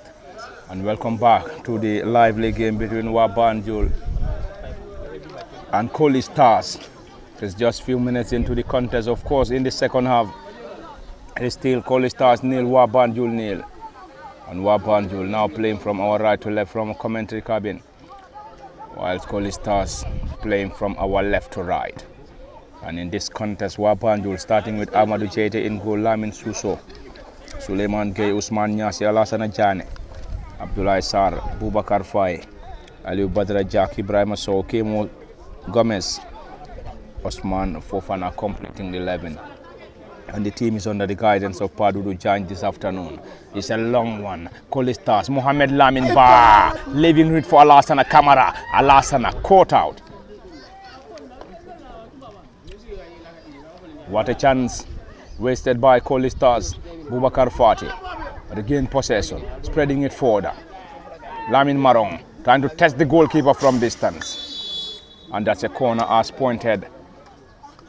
and welcome back to the lively game between WAA Banjul and Colley Stars. It's just a few minutes into the contest. Of course, in the second half, it's still Colley Stars nil, WAA Banjul nil. And WAA Banjul now playing from our right to left from a commentary cabin, whilst Colley Stars playing from our left to right. And in this contest, WAA Banjul starting with Amadou Jete in goal, Lamin Suso, Suleiman Gay, Usman Nyasi, Alassana Jane, Abdoulaye Sarr, Boubacar Faye, Aliou Badra Jack, Ibrahima Sow, Kemo Gomez, Osman Fofana completing the 11. And the team is under the guidance of Padudu Jan this afternoon. It's a long one. Colley Stars, Mohamed Lamin Ba, leaving it for Alassana Kamara. Alassana caught out. What a chance wasted by Colley Stars. Boubacar Fati regain possession, spreading it forward. Lamin Marong trying to test the goalkeeper from distance. And that's a corner as pointed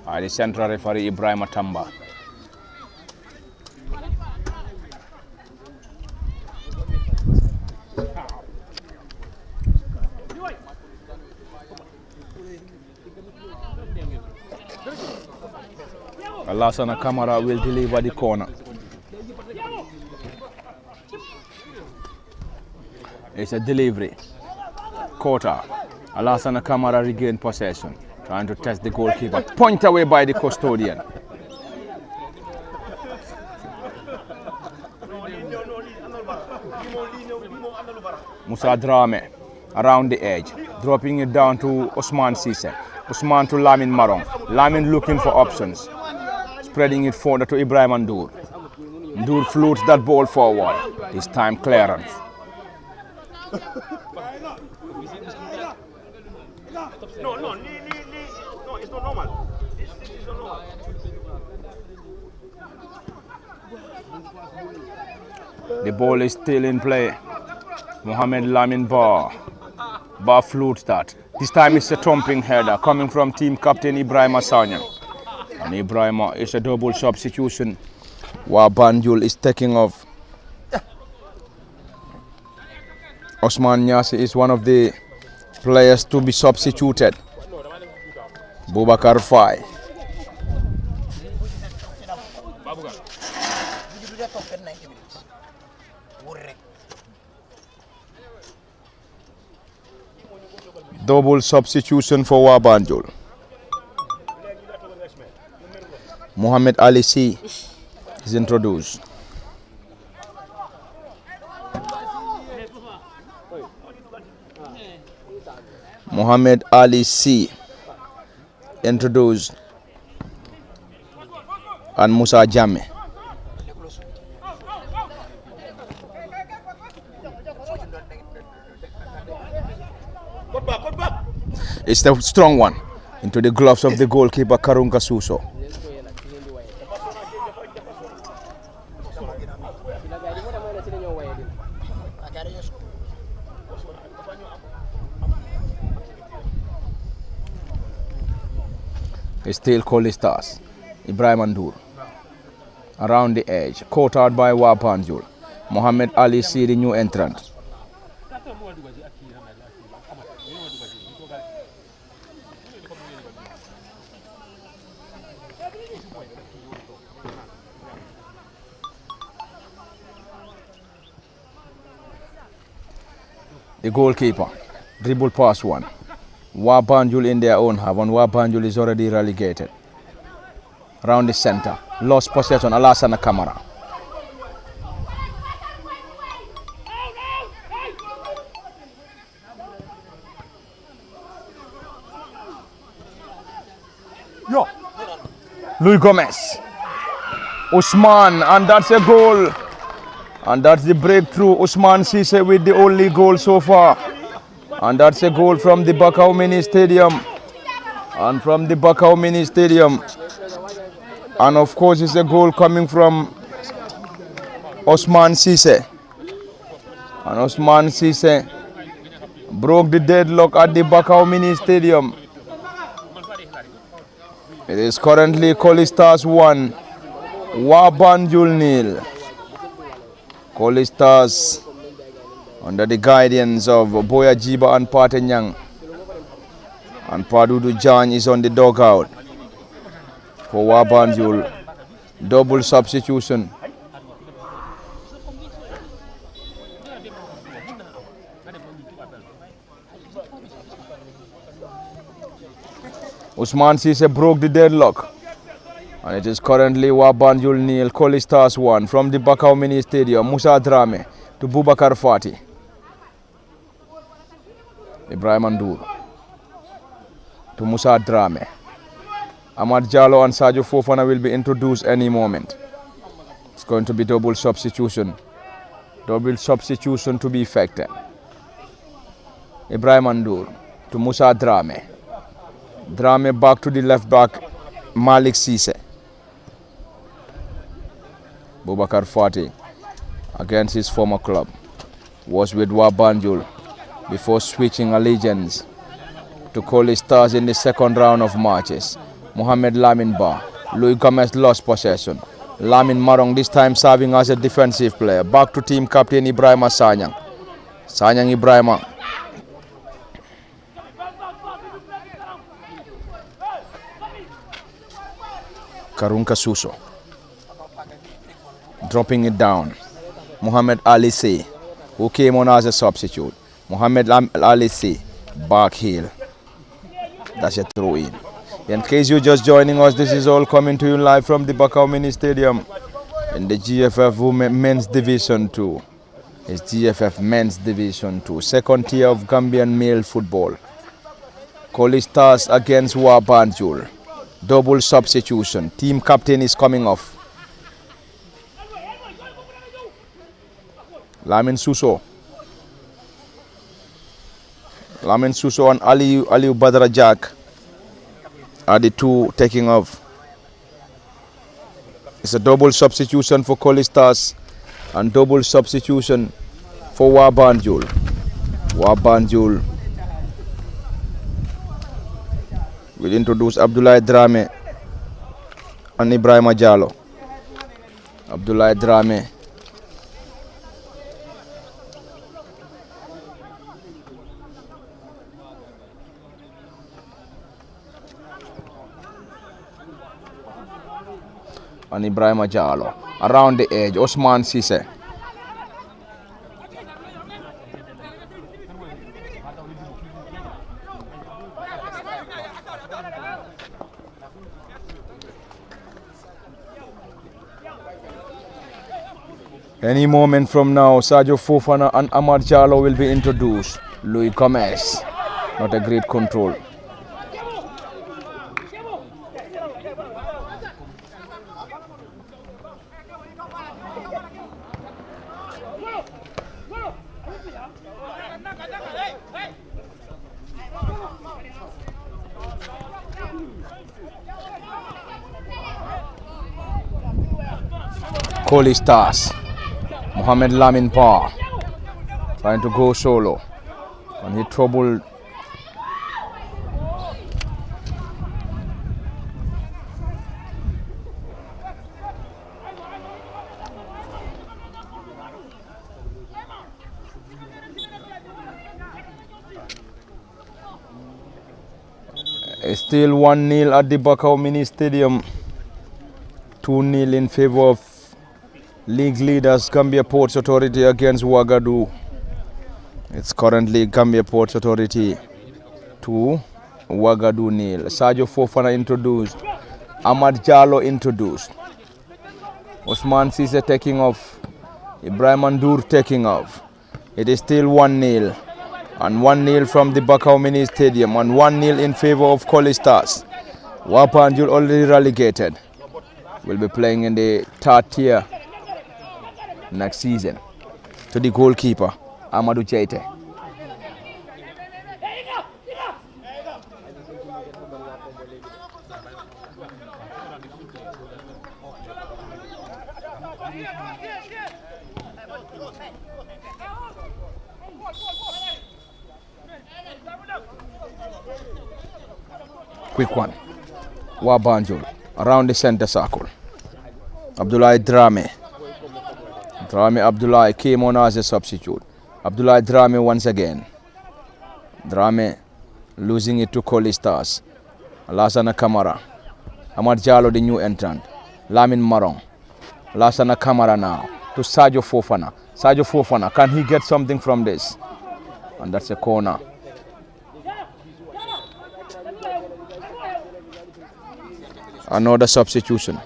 by the central referee Ibrahim Atamba. Alassana Kamara will deliver the corner. It's a delivery. Quarter. Alassana Kamara regained possession, trying to test the goalkeeper. Point away by the custodian. Musa Drame around the edge, dropping it down to Osman Sise. Osman to Lamin Marong. Lamin looking for options, spreading it further to Ibrahim Ndour. Ndour floats that ball forward. This time clearance. No, it's not normal. This is not normal. The ball is still in play. Mohamed Lamin Ba. Ba floats that. This time it's a thumping header coming from team captain Ibrahim Sanya. And Ibrahim is a double substitution. WAA Banjul is taking off. Osman Nyasi is one of the players to be substituted. Boubacar Faye. Double substitution for WAA Banjul. Mohamed Ali C is introduced. Mohamed Ali C introduced, and Musa Jame. It's the strong one into the gloves of the goalkeeper Karunka Suso. It's still Colley Stars. Ibrahim Ndour around the edge, caught out by WAA Banjul. Mohamed Ali C, the new entrant. The goalkeeper dribble past one. WAA Banjul in their own half, and WAA Banjul is already relegated. Around the center, lost possession, Alassana Kamara. Louis Gomez, Usman, and that's a goal. And that's the breakthrough. Usman Sise with the only goal so far. And that's a goal from the Bakau Mini Stadium. And from the Bakau Mini Stadium. And of course, it's a goal coming from Osman Sise. And Osman Sise broke the deadlock at the Bakau Mini Stadium. It is currently Colley Stars 1, WAA Banjul 0. Colley Stars under the guidance of Boya Jiba and Patenyang. And Padudu Jan is on the dugout for WAA Banjul. Double substitution. Usman Sise broke the deadlock. And it is currently WAA Banjul 0, Colley Stars 1 from the Bakau Mini Stadium. Musa Drame to Bubakar Fati. Ibrahim Andur to Musa Drame. Ahmad Jallo and Sadio Fofana will be introduced any moment. It's going to be double substitution. Double substitution to be effected. Ibrahim Andur to Musa Drame. Drame back to the left back, Malik Sise. Bubakar Fati against his former club. Was with WAA Banjul before switching allegiance to Colley Stars in the second round of matches. Mohamed Lamin Ba. Louis Gomez lost possession. Lamin Marong this time serving as a defensive player. Back to team captain Ibrahima Sanyang. Sanyang Ibrahima. Karunka Suso. Dropping it down. Muhammad Ali Say, who came on as a substitute. Muhammad Ali Say, back heel. That's a throw in. In case you're just joining us, this is all coming to you live from the Bakau Mini Stadium in the GFF Men's Division 2. It's GFF Men's Division 2, second tier of Gambian male football. Colley Stars against WAA Banjul. Double substitution. Team captain is coming off. Lamin Suso. Lamin Suso and Aliu Badra Jack are the two taking off. It's a double substitution for Colley Stars and double substitution for WAA Banjul. WAA Banjul will introduce Abdullah Drame and Ibrahim Jallo. Abdullah Drame and Ibrahim Jallo. Around the edge, Osman Sise. Any moment from now, Sadio Fofana and Ahmad Jallo will be introduced. Louis Gomez, not a great control. Colley Stars. Mohamed Lamin Ba trying to go solo, and he troubled still 1-0 at the Bakau Mini Stadium. 2-0 in favor of league leaders Gambia Ports Authority against Ouagadougou. It's currently Gambia Ports Authority 2, Ouagadougou 0. Sadio Fofana introduced. Ahmad Jallo introduced. Osman Sise taking off. Ibrahim Andur taking off. It is still 1-0. And 1-0 from the Bakau Mini Stadium. And 1-0 in favor of Colley Stars. WAA Banjul already relegated. Will be playing in the third tier next season. To the goalkeeper, Amadou Jaite. Quick one. WAA Banjul around the center circle. Abdullah Drame. Abdullah came on as a substitute. Abdullah Drame once again. Drame losing it to Colley Stars. Lassana Kamara. Ahmad Jallo, the new entrant. Lamin Marong. Lassana Kamara now to Sadio Fofana. Sadio Fofana, can he get something from this? And that's a corner. Another substitution.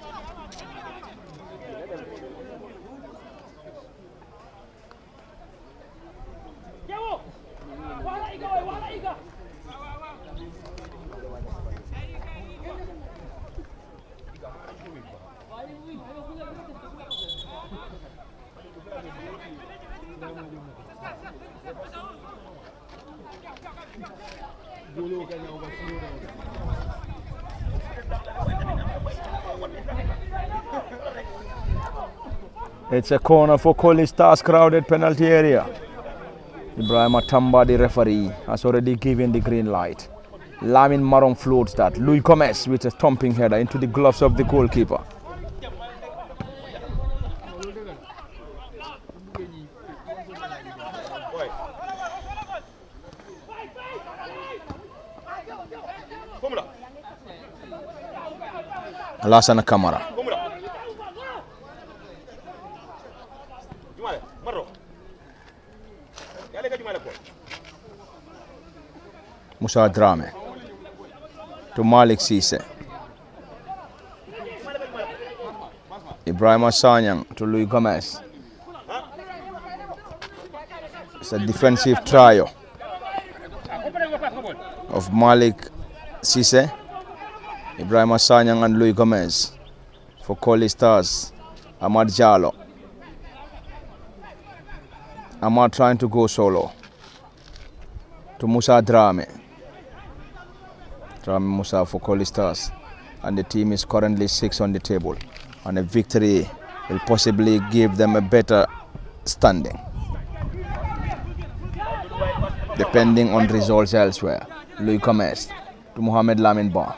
It's a corner for Colley Stars, crowded penalty area. Ibrahim Atamba, the referee, has already given the green light. Lamin Marong floats that. Louis Gomez with a thumping header into the gloves of the goalkeeper. Lassana Kamara. Musa Drame to Malik Cisse. Ibrahim Sanyang to Louis Gomez. It's a defensive trio of Malik Cisse, Ibrahim Sanyang and Louis Gomez. For Colley Stars, Ahmad Jallo. Ahmad trying to go solo to Musa Drame. Drame Musa for Colley Stars. And the team is currently 6 on the table. And a victory will possibly give them a better standing, depending on results elsewhere. Louis Gomez to Mohamed Lamin Ba.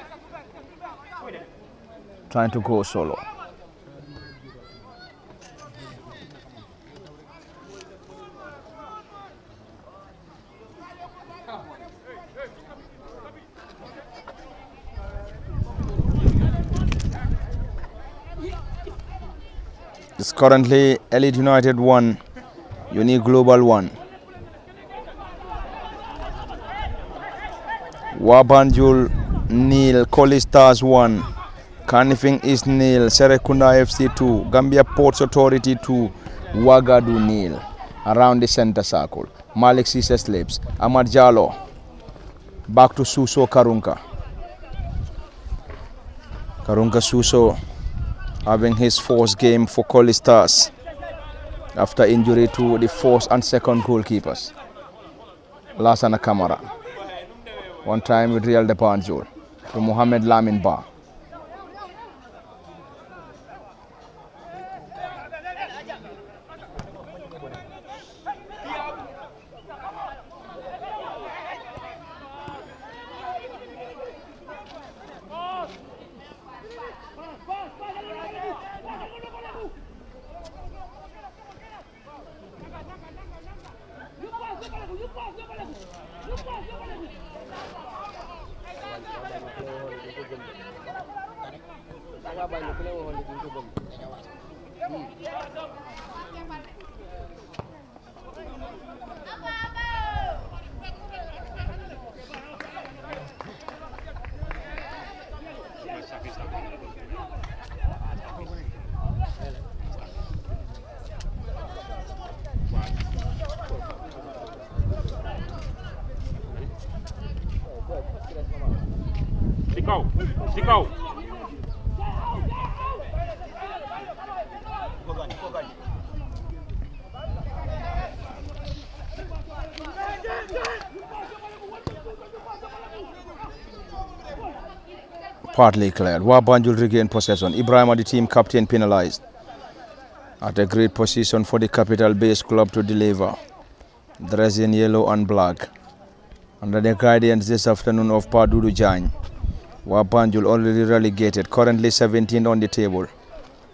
Trying to go solo. It's currently Elite United 1, Unique Global 1. WAA Banjul 0, Colley Stars 1, Kanifing East 0, Serekunda FC 2, Gambia Ports Authority 2, Wagadu 0. Around the center circle, Malik Cisse slips. Ahmad Jallo back to Suso Karunka. Karunka Suso having his fourth game for Colley Stars after injury to the first and second goalkeepers. Lassana Kamara. One time with Real de Banjul to Mohamed Lamin Ba. Stick out. Partly cleared. WAA Banjul regained possession. Ibrahim, the team captain, penalized. At a great position for the capital-based club to deliver. Dressed in yellow and black. Under the guidance this afternoon of Padudu Jan. WAA Banjul already relegated, currently 17 on the table.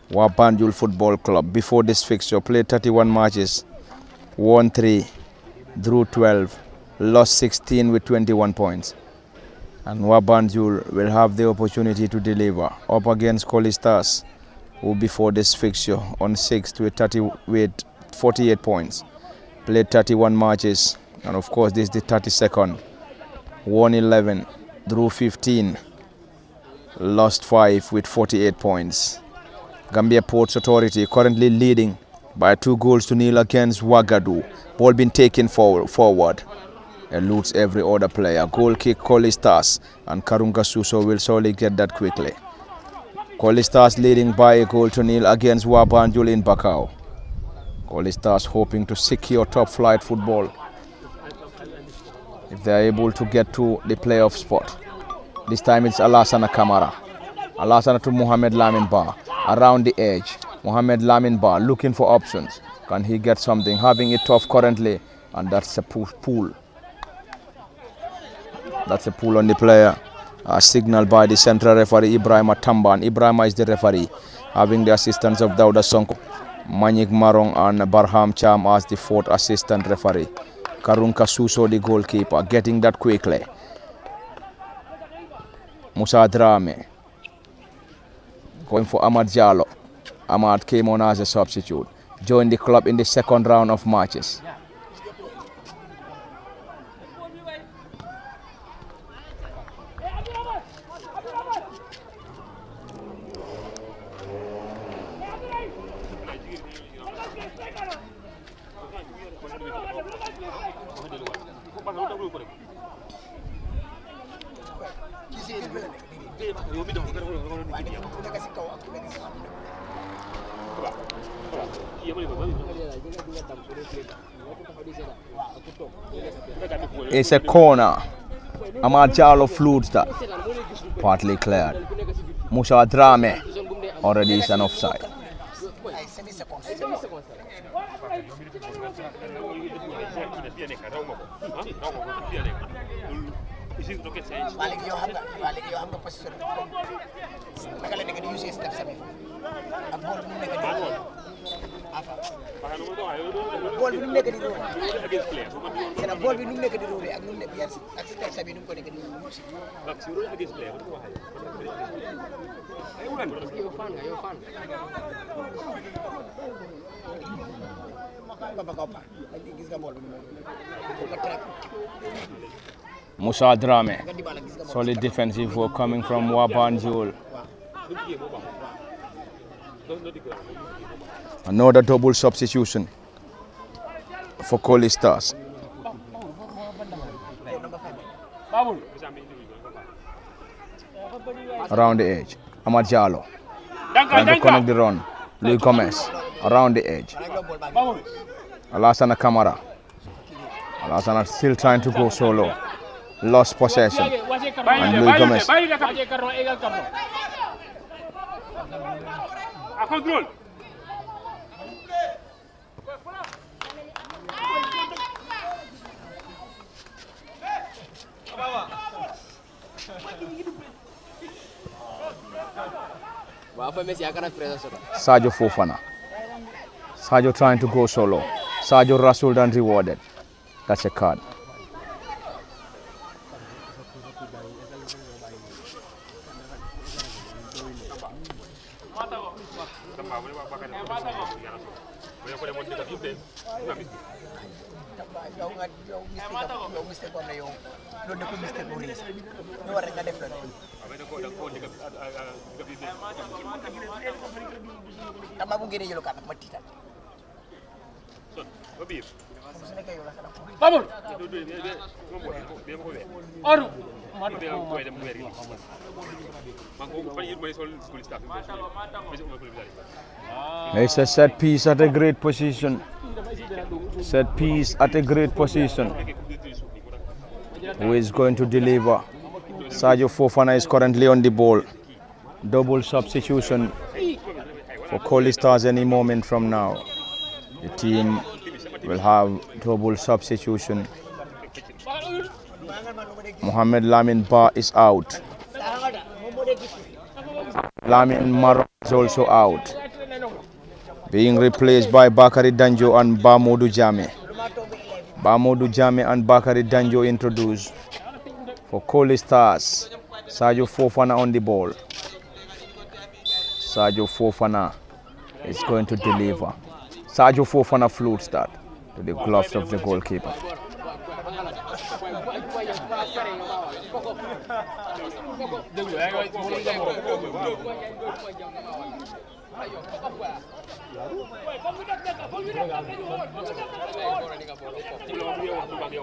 WAA Banjul Football Club before this fixture played 31 matches, won 3, drew 12, lost 16 with 21 points. And WAA Banjul will have the opportunity to deliver up against Colley Stars, who before this fixture on 6th with 48 points, played 31 matches, and of course this is the 32nd, won 11, drew 15, lost 5 with 48 points. Gambia Ports Authority currently leading by 2-0 against Wagadu. Ball being taken forward. Eludes every other player. Goal kick Colley Stars, and Karunga Suso will surely get that quickly. Colley Stars leading by 1-0 against WAA Banjul in Bakau. Colley Stars hoping to secure top flight football if they are able to get to the playoff spot. This time it's Alassana Kamara. Alassana to Mohamed Lamin Ba. Around the edge. Mohamed Lamin Ba looking for options. Can he get something? Having it tough currently. And that's a pull. That's a pull on the player. Signaled by the central referee Ibrahima Tamban. Ibrahima is the referee, having the assistance of Dauda Sonko, Manik Marong and Barham Cham as the 4th assistant referee. Karunka Suso the goalkeeper, getting that quickly. Musa Drame going for Ahmad Jallo. Ahmad came on as a substitute. Joined the club in the 2nd round of matches. It's a corner. Ahmad Jallo flutes that. Partly cleared. Musa Drame already is an offside. Musa Drame, solid defensive work coming from WAA Banjul. Another double substitution for Colley Stars. Around the edge, Ahmad Jallo trying to connect the run. Louis Gomez around the edge. Alassana Kamara. Alassana still trying to go solo. Lost possession. And Louis Gomez. Sadio Fofana. Sadio trying to go solo. Sadio rustled and rewarded. That's a card. It's a set piece at a great position. Set piece at a great position. Who is going to deliver? Sadio Fofana is currently on the ball. Double substitution for Colley Stars any moment from now. The team will have double substitution. Mohamed Lamin Ba is out. Lamin Maro is also out, being replaced by Bakari Danjo and Bamodu Jame. Bamodu Jame and Bakari Danjo introduced for Colley Stars. Sadio Fofana on the ball. Sadio Fofana is going to deliver. Sadio Fofana flute start to the gloves of the goalkeeper.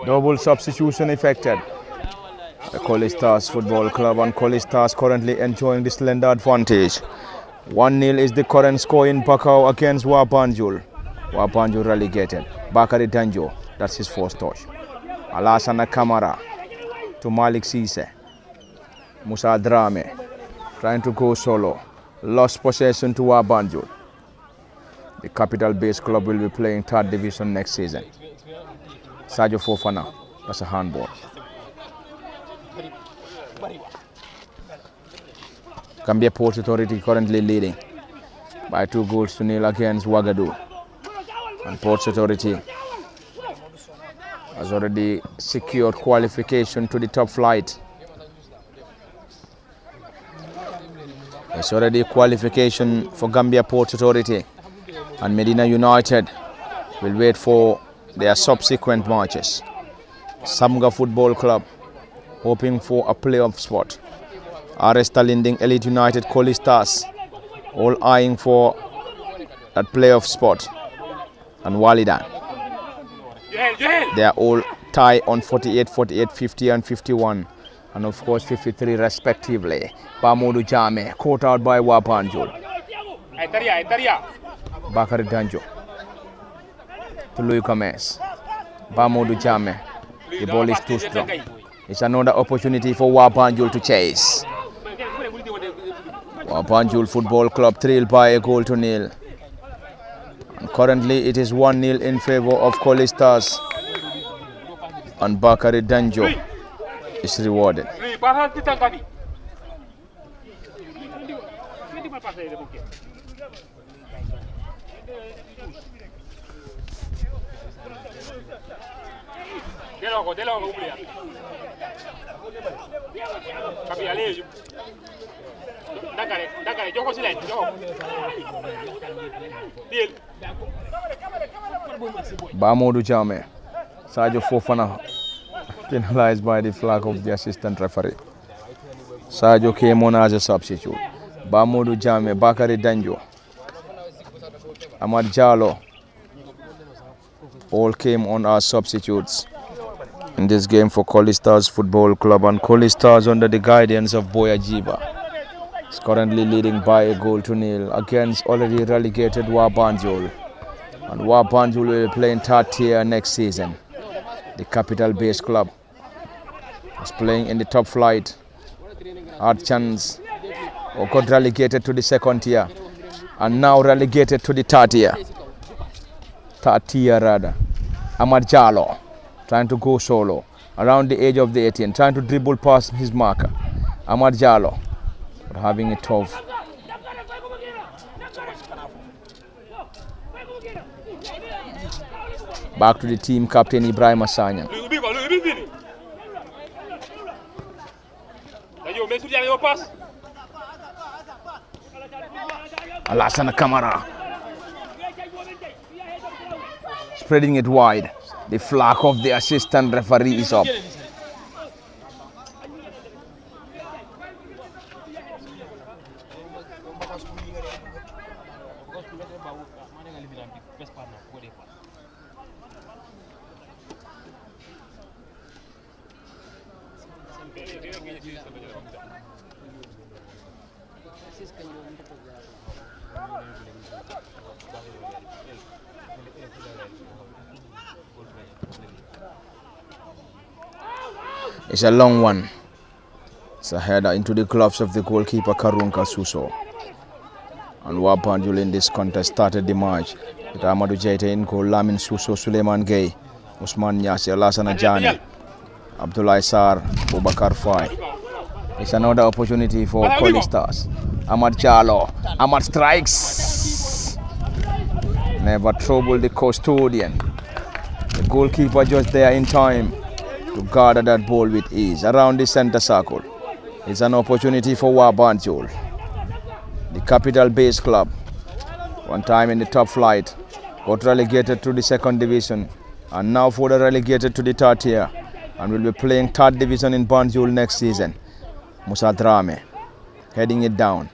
Double substitution effected. The Colley Stars Football Club and Colley Stars currently enjoying the slender advantage. 1-0 is the current score in Bakau against WAA Banjul. WAA Banjul relegated. Bakari Danjo, that's his first touch. Alassana Kamara to Malik Sise. Musa Drame trying to go solo. Lost possession to WAA Banjul. The capital-based club will be playing 3rd division next season. Sadio Fofana, that's a handball. Gambia Port Authority currently leading by 2-0 against Ouagadougou. And Port Authority has already secured qualification to the top flight. It's already qualification for Gambia Port Authority, and Medina United will wait for their subsequent matches. Samga Football Club hoping for a playoff spot. RS Talinding, Elite United, Colley Stars all eyeing for that playoff spot. And Walidan, they are all tied on 48, 48, 50 and 51. And of course 53 respectively. Bamodu Jame caught out by WAA Banjul. Bakari Danjo to Louis Gomez. Bamodu Jame, the ball is too strong. It's another opportunity for WAA Banjul to chase. WAA Banjul Football Club trailed by a 1-0. And currently it is 1-0 in favor of Colley Stars. And Bakari Danjo is rewarded. Bamodu Jame, Sadio Fofana penalized by the flag of the assistant referee. Sadio came on as a substitute. Bamodu Jame, Bakari Danjo, Ahmad Jallo all came on as substitutes in this game for Colley Stars Football Club, and Colley Stars under the guidance of Boya Jiba is currently leading by a 1-0 against already relegated WAA Banjul. And WAA Banjul will be playing 3rd tier next season. The capital-based club is playing in the top flight. Had chance or got relegated to the 2nd tier and now relegated to the 3rd tier. 3rd tier rather. Ahmad Jallo trying to go solo around the edge of the 18, trying to dribble past his marker. Ahmad Jallo but having it tough. Back to the team captain Ibrahim Asanya. Alassana Kamara spreading it wide. The flag of the assistant referee is up. It's a long one. It's a header into the gloves of the goalkeeper Karunka Suso. And WAA Banjul in this contest started the match with Amadou Jaite in goal, Lamin Suso, Suleiman Gay, Usman Nyasi, Alassana Jani, Abdullah Sar, Bubakar Fai. It's another opportunity for Colley Stars. Ahmad Charlo. Ahmad strikes. Never trouble the custodian. The goalkeeper just there in time to gather that ball with ease around the center circle. It's an opportunity for WAA Banjul, the capital base club. One time in the top flight, got relegated to the second division, and now further relegated to the third tier, and will be playing third division in Banjul next season. Musa Drame heading it down.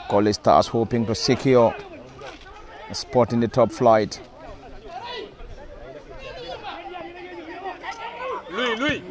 Colley Stars hoping to secure a spot in the top flight. Louis.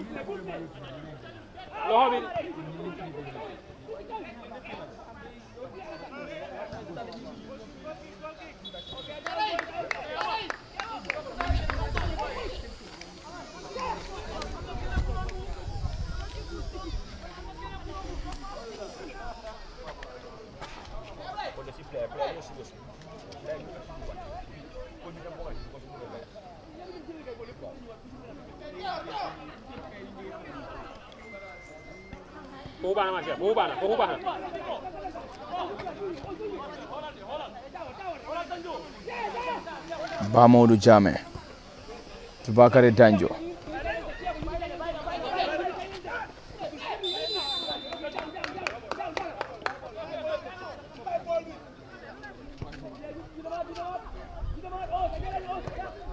Bamoudou Jame to Bakary Danjo.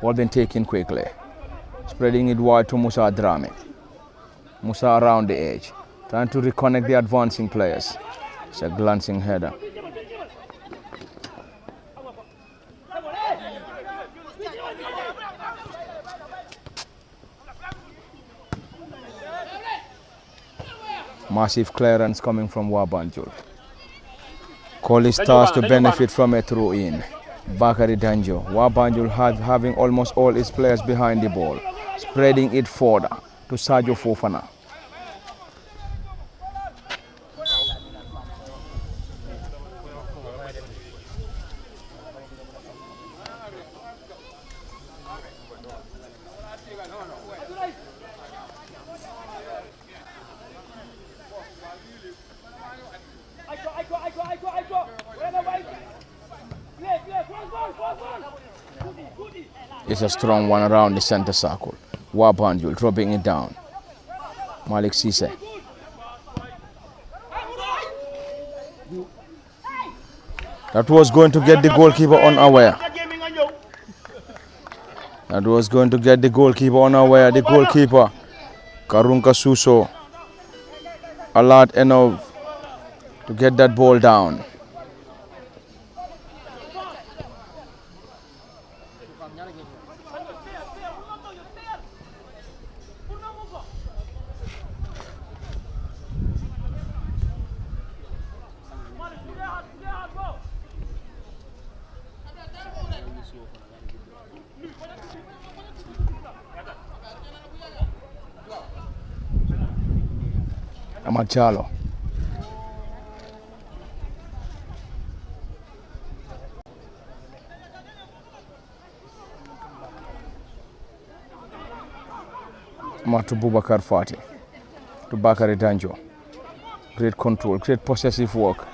Ball been taken quickly. Spreading it wide to Musa Drame. Musa around the edge, trying to reconnect the advancing players. It's a glancing header. Massive clearance coming from WAA Banjul. Colley Stars to benefit from a throw-in. Bakary Danjo. WAA Banjul having almost all its players behind the ball, spreading it further to Sadio Fofana. It's a strong one around the center circle. WAA Banjul dropping it down. Malik Cisse. That was going to get the goalkeeper unaware. That was going to get the goalkeeper unaware. The goalkeeper, Karunka Suso, alert enough to get that ball down. Ahmad Charlo. Matu Bubakar Fati to Bakary Danjo. Great control, great possessive work.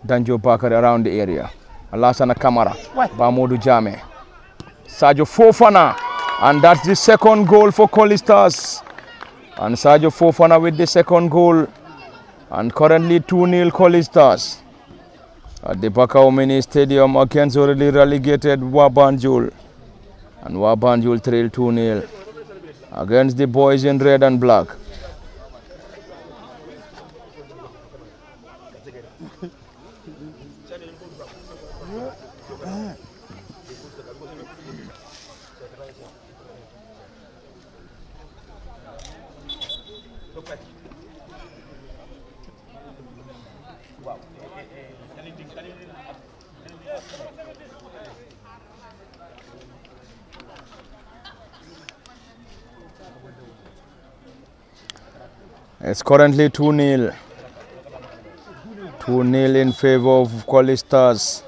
Danjo Bakary around the area. Alassana Kamara, Bamoudou Jame, Sadio Fofana, and that's the second goal for Colley Stars. And Sadio Fofana with the second goal, and currently 2-0 Colley Stars at the Bakau Mini Stadium against already relegated WAA Banjul, and WAA Banjul trail 2-0 against the boys in red and black. It's currently 2-0. 2-0 in favor of Colley Stars.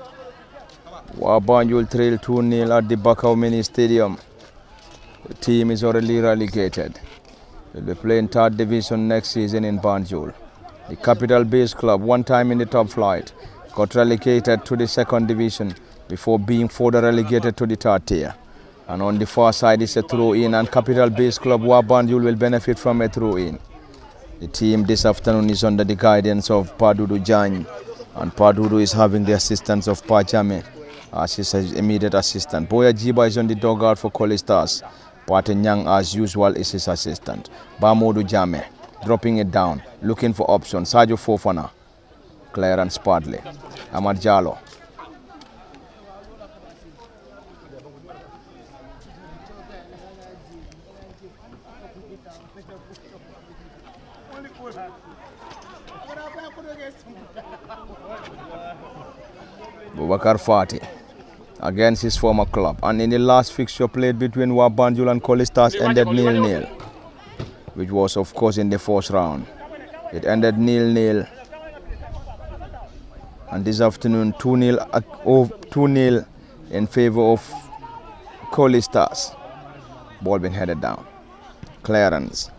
WAA Banjul trail 2-0 at the Bakau Mini Stadium. The team is already relegated. They'll be playing third division next season in Banjul. The capital-based club, one time in the top flight, got relegated to the second division before being further relegated to the third tier. And on the far side is a throw-in, and capital-based club WAA Banjul will benefit from a throw-in. The team this afternoon is under the guidance of Padudu Jany, and Padudu is having the assistance of Pajame as his immediate assistant. Boya Jiba is on the dugout for Colley Stars. Pate Nyang, as usual, is his assistant. Bamodu Jame dropping it down, looking for options. Sajo Fofana, Clarence Padley, Ahmad Jallo. Bubakar Fati against his former club, and in the last fixture played between WAA Banjul and Colley Stars ended 0-0, which was of course in the first round. It ended 0-0, and this afternoon 2-0 in favor of Colley Stars. Ball being headed down. Clearance.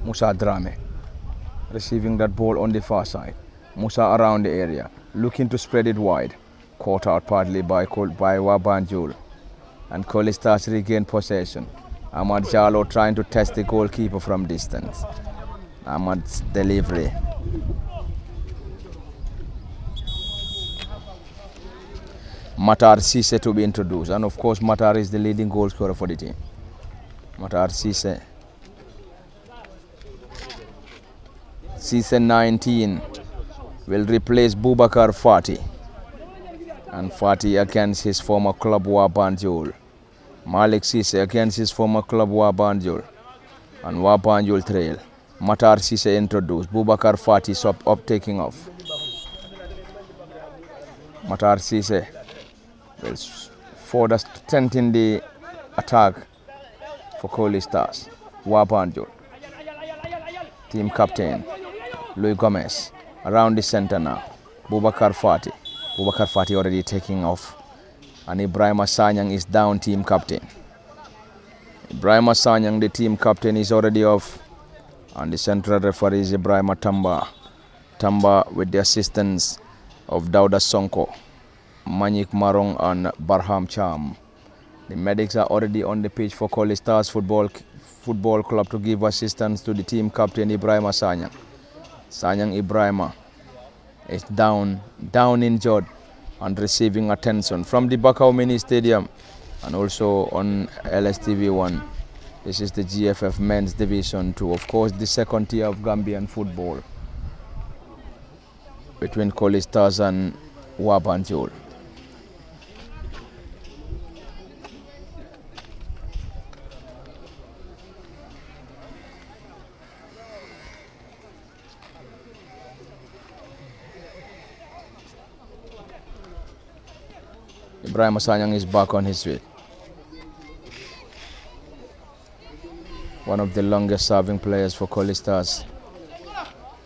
Musa Drame receiving that ball on the far side. Musa around the area, looking to spread it wide. Caught out partly by WAA Banjul, and Colley Stars regain possession. Ahmad Jallo trying to test the goalkeeper from distance. Ahmad's delivery. Matar Cisse to be introduced, and of course Matar is the leading goal scorer for the team. Matar Cisse. Cisse 19 will replace Bubakar Fati, and Fati against his former club WAA Banjul. Malik Cisse against his former club WAA Banjul, and WAA Banjul trail. Matar Cisse introduced, Bubakar Fati up taking off. Matar Cisse will further strengthen the attack for Colley Stars. WAA Banjul. Team captain Louis Gomez around the center now. Bubakar Fati. Bubakar Fati already taking off. And Ibrahim Sanyang is down, team captain. Ibrahim Sanyang, the team captain, is already off. And the central referee is Ibrahim Tamba. Tamba with the assistance of Dauda Sonko, Manik Marong and Barham Cham. The medics are already on the pitch for Colley Stars Football Club to give assistance to the team captain Ibrahim Sanyang. Sanyang Ibrahima is down injured and receiving attention from the Bakau Mini Stadium and also on LSTV1. This is the GFF Men's Division 2, of course the second tier of Gambian football between Colley Stars and WAA Banjul. Ibrahim Sanyang is back on his feet. One of the longest serving players for Colley Stars.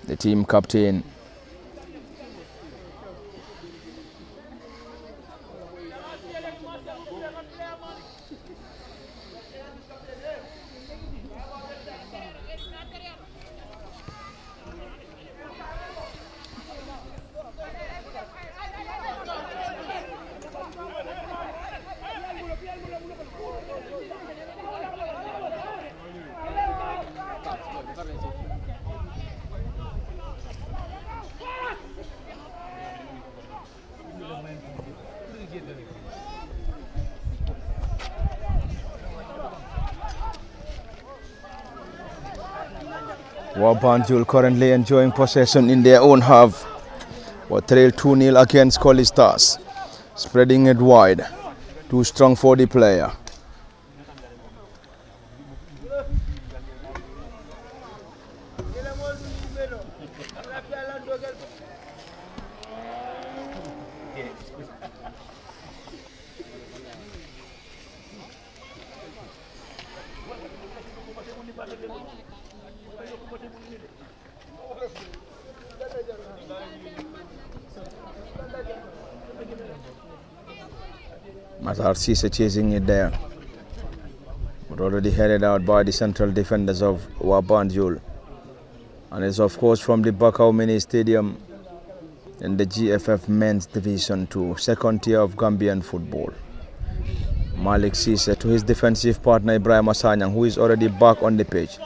The team captain. WAA Banjul currently enjoying possession in their own half, but trail 2-0 against Colley Stars, spreading it wide. Too strong for the player. Mazhar Cisse chasing it there, but already headed out by the central defenders of WAA Banjul, and it's of course from the Bakau Mini Stadium in the GFF Men's Division 2, second tier of Gambian football. Malik Cisse to his defensive partner Ibrahim Asanyang, who is already back on the pitch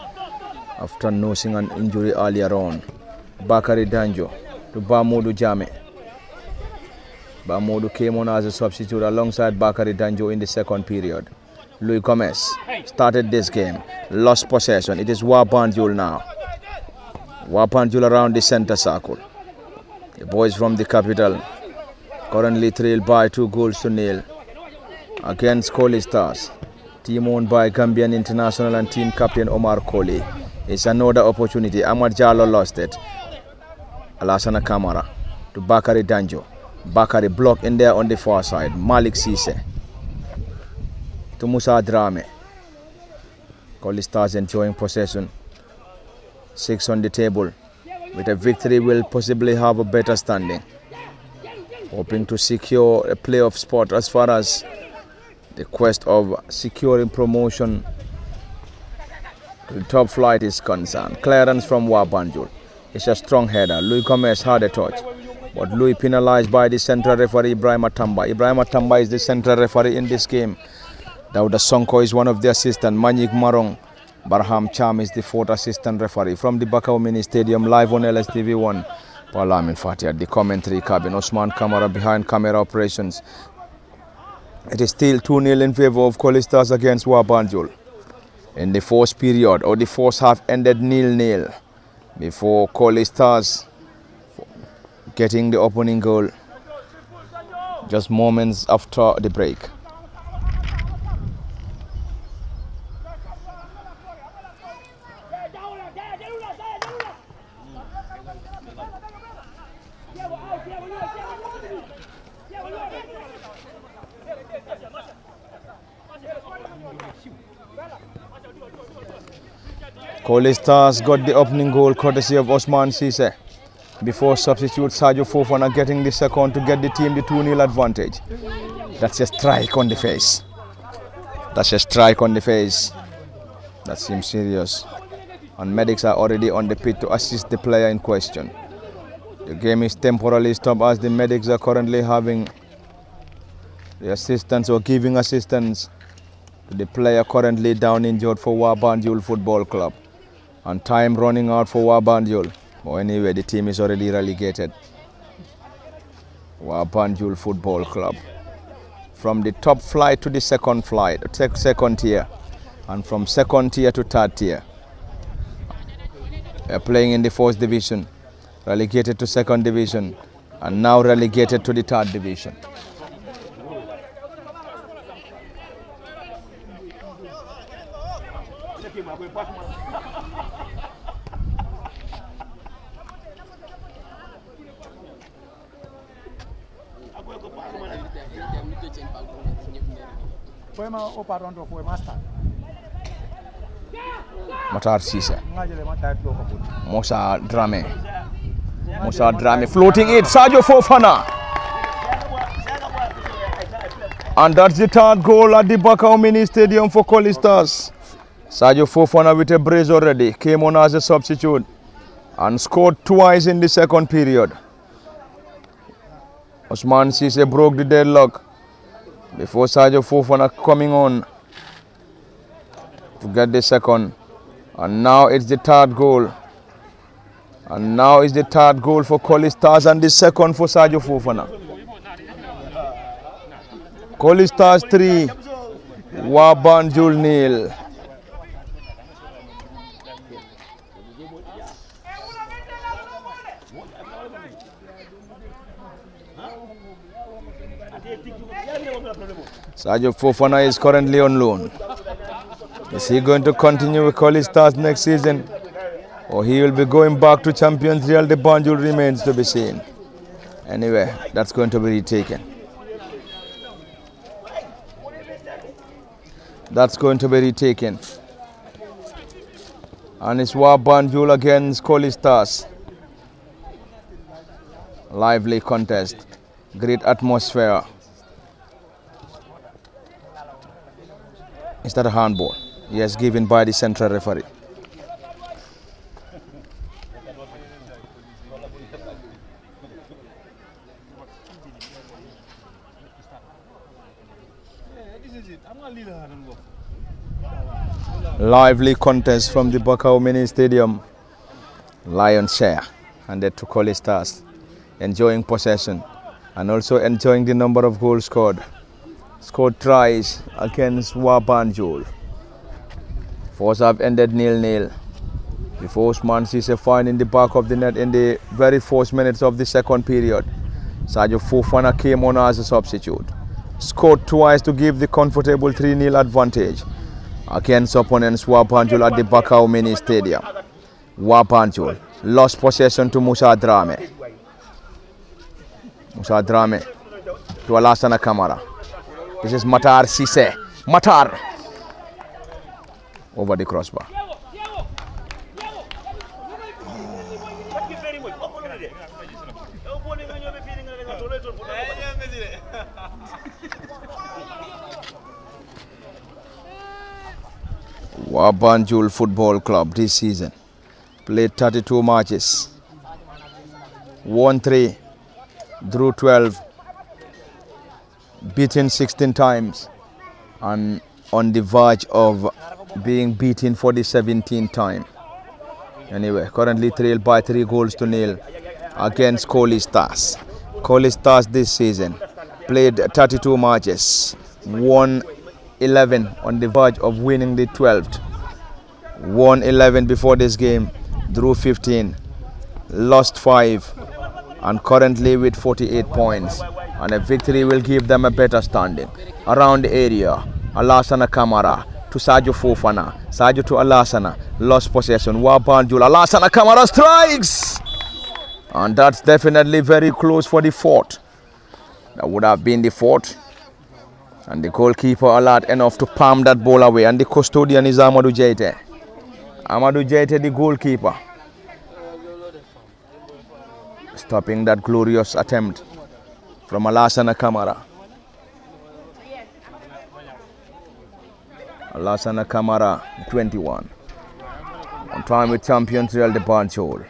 after nursing an injury earlier on. Bakari Danjo to Bamodu Jame. Bamodu came on as a substitute alongside Bakari Danjo in the second period. Louis Gomez started this game, lost possession. It is WAA Banjul now. WAA Banjul around the center circle. The boys from the capital currently trailed by 2-0 against Colley Stars. Team owned by Gambian international and team captain Omar Colley. It's another opportunity. Ahmad Jallo lost it. Alassana Kamara to Bakari Danjo. Bakari blocked in there on the far side. Malik Cisse to Musa Drame. Colley Stars enjoying possession. 6 on the table. With a victory will possibly have a better standing. Hoping to secure a playoff spot as far as the quest of securing promotion to the top flight is concerned. Clearance from WAA Banjul. It's a strong header. Louis Gomez had a touch, but Louis penalized by the central referee Ibrahim Atamba. Ibrahim Atamba is the central referee in this game. Dauda Sonko is one of the assistants. Manik Marong Barham Cham is the fourth assistant referee. From the Bakau Mini Stadium, live on LSTV1. Parlament Fatih at the commentary cabin. Osman Kamara behind camera operations. It is still 2-0 in favor of Colley Stars against WAA Banjul. In the first period, or the first half ended 0-0 before Colley Stars getting the opening goal just moments after the break. Colley Stars got the opening goal courtesy of Osman Cisse before substitute Sadio Fofana getting the second to get the team the 2-0 advantage. That's a strike on the face. That's a strike on the face. That seems serious. And medics are already on the pitch to assist the player in question. The game is temporarily stopped as the medics are currently having the assistance or giving assistance to the player currently down injured for WAA Banjul Football Club. And time running out for WAA Banjul. But anyway, the team is already relegated. WAA Banjul Football Club. From the top flight to the second tier. And from second tier to third tier. They are playing in the first division. Relegated to second division. And now relegated to the third division. Matar Cisse. Musa Drame. Musa Drame floating it. Sadio Fofana. And that's the third goal at the Bakau Mini Stadium for Colley Stars. Sadio Fofana with a brace already. Came on as a substitute and scored twice in the second period. Osman Cisse broke the deadlock before Sadio Fofana coming on to get the second. And now it's the third goal. And now is the third goal for Colley Stars and the second for Sadio Fofana. Colley Stars 3, WAA Banjul 0. Sadio Fofana is currently on loan. Is he going to continue with Colley Stars next season, or he will be going back to Champions Real de Banjul remains to be seen. Anyway, that's going to be retaken. That's going to be retaken. And it's WAA Banjul against Colley Stars. Lively contest. Great atmosphere. Is that a handball? Yes, given by the central referee. Lively contest from the Bakau Mini Stadium. Lions share handed to Colley Stars, enjoying possession and also enjoying the number of goals scored. Scored tries against WAA Banjul. First half ended 0-0. The first man sees a fine in the back of the net in the very first minutes of the second period. Sadio Fofana came on as a substitute. Scored twice to give the comfortable 3-0 advantage against opponents WAA Banjul at the Bakau Mini Stadium. WAA Banjul lost possession to Musa Drame. Musa Drame to Alassana Kamara. This is Matar Sise. Matar over the crossbar. WAA Banjul Football Club this season played 32 matches, won 3, drew 12, beaten 16 times, and on the verge of being beaten for the 17th time. Anyway, currently trailed by 3-0 against Colley Stars. Colley Stars this season played 32 matches, won 11 on the verge of winning the 12th. Won 11 before this game, drew 15, lost 5, and currently with 48 points. And a victory will give them a better standing. Around the area, Alassana Kamara to Sadio Fofana. Sadio to Alassana, lost possession. WAA Banjul, Alassana Kamara strikes! And that's definitely very close for the fourth. That would have been the fourth. And the goalkeeper alert enough to palm that ball away. And the custodian is Amadou Jaite. Amadou Jaite, the goalkeeper, stopping that glorious attempt from Alassana Kamara. Alassana Kamara, 21. On time with Champions Real de Banjul.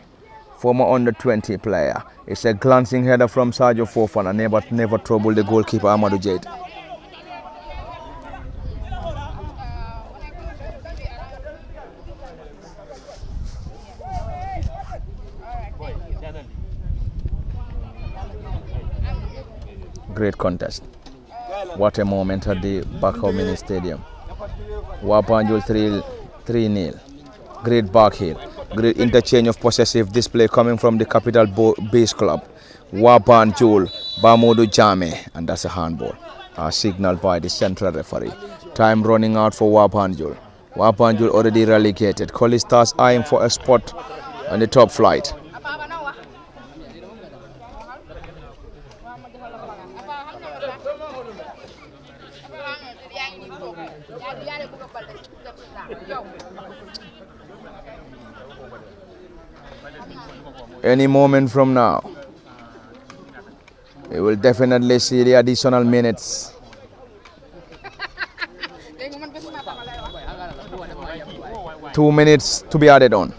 Former under-20 player. It's a glancing header from Sadio Fofana. Never troubled the goalkeeper Amadou Jaite. Great contest. What a moment at the Bakau Mini Stadium. WAA Banjul 3-0. Great back heel. Great interchange of possessive display coming from the capital base club. WAA Banjul, Bamoudou Jame, and that's a handball. Signaled by the central referee. Time running out for WAA Banjul. WAA Banjul already relegated. Colley Stars eyeing for a spot on the top flight. Any moment from now, we will definitely see the additional minutes. Two minutes to be added on.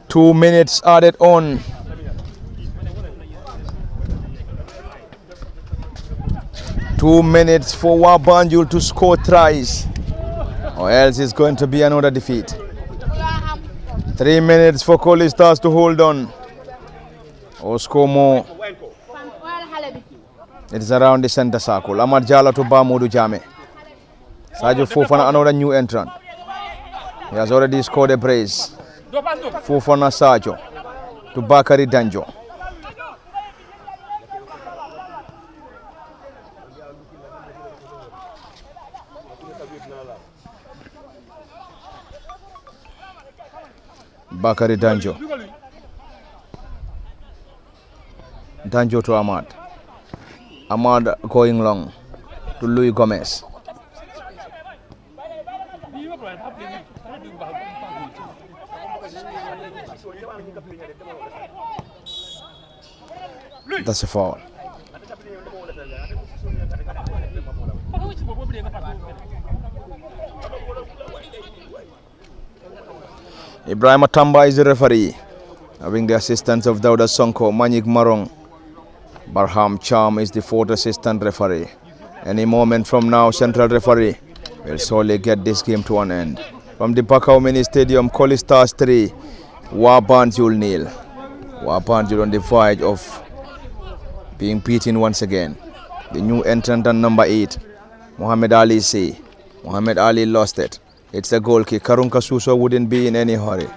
2 minutes added on. Two minutes for WAA Banjul to score tries, or else it's going to be another defeat. 3 minutes for Colley Stars to hold on or score more. It is around the center circle. Amad Jala to Bamoudou Jame. Sadio Fofana, another new entrant. He has already scored a brace. Fofana Sadio to Bakari Danjo. Bakary Danjo. Danjo to Ahmad. Ahmad going long to Louis Gomez. That's a foul. Ibrahim Atamba is the referee, having the assistance of Dauda Sonko, Manik Marong. Barham Charm is the fourth assistant referee. Any moment from now, central referee will surely get this game to an end. From the Bakau Mini Stadium, Colley Stars 3, WAA Banjul 0. WAA Banjul on the verge of being beaten once again. The new entrant on number 8, Muhammad Ali C. Muhammad Ali lost it. It's a goal kick. Karunka Suso wouldn't be in any hurry.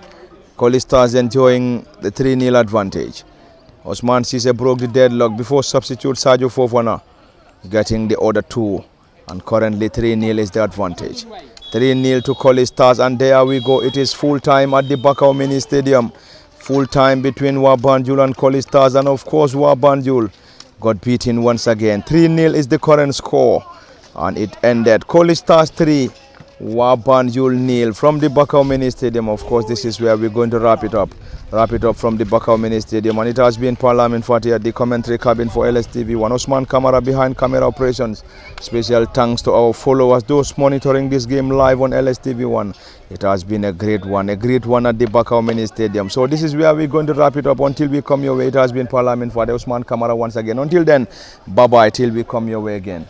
Colley Stars enjoying the 3-0 advantage. Osman Sise broke the deadlock before substitute Sadio Fofana getting the other 2. And currently 3-0 is the advantage. 3-0 to Colley Stars, and there we go. It is full time at the Bakau Mini Stadium. Full time between WAA Banjul and Colley Stars, and of course WAA Banjul got beaten once again. 3-0 is the current score, and it ended Colley Stars 3, WAA Banjul 0 from the Bakau Mini Stadium. Of course, this is where we're going to wrap it up from the Bakau Mini Stadium, and it has been Parliament Fatih at the commentary cabin for LSTV1. Osman Kamara behind camera operations. Special thanks to our followers, those monitoring this game live on LSTV1. It has been a great one at the Bakau Mini Stadium. So this is where we're going to wrap it up until we come your way. It has been Parliament Fatih, Osman Kamara once again. Until then, bye-bye till we come your way again.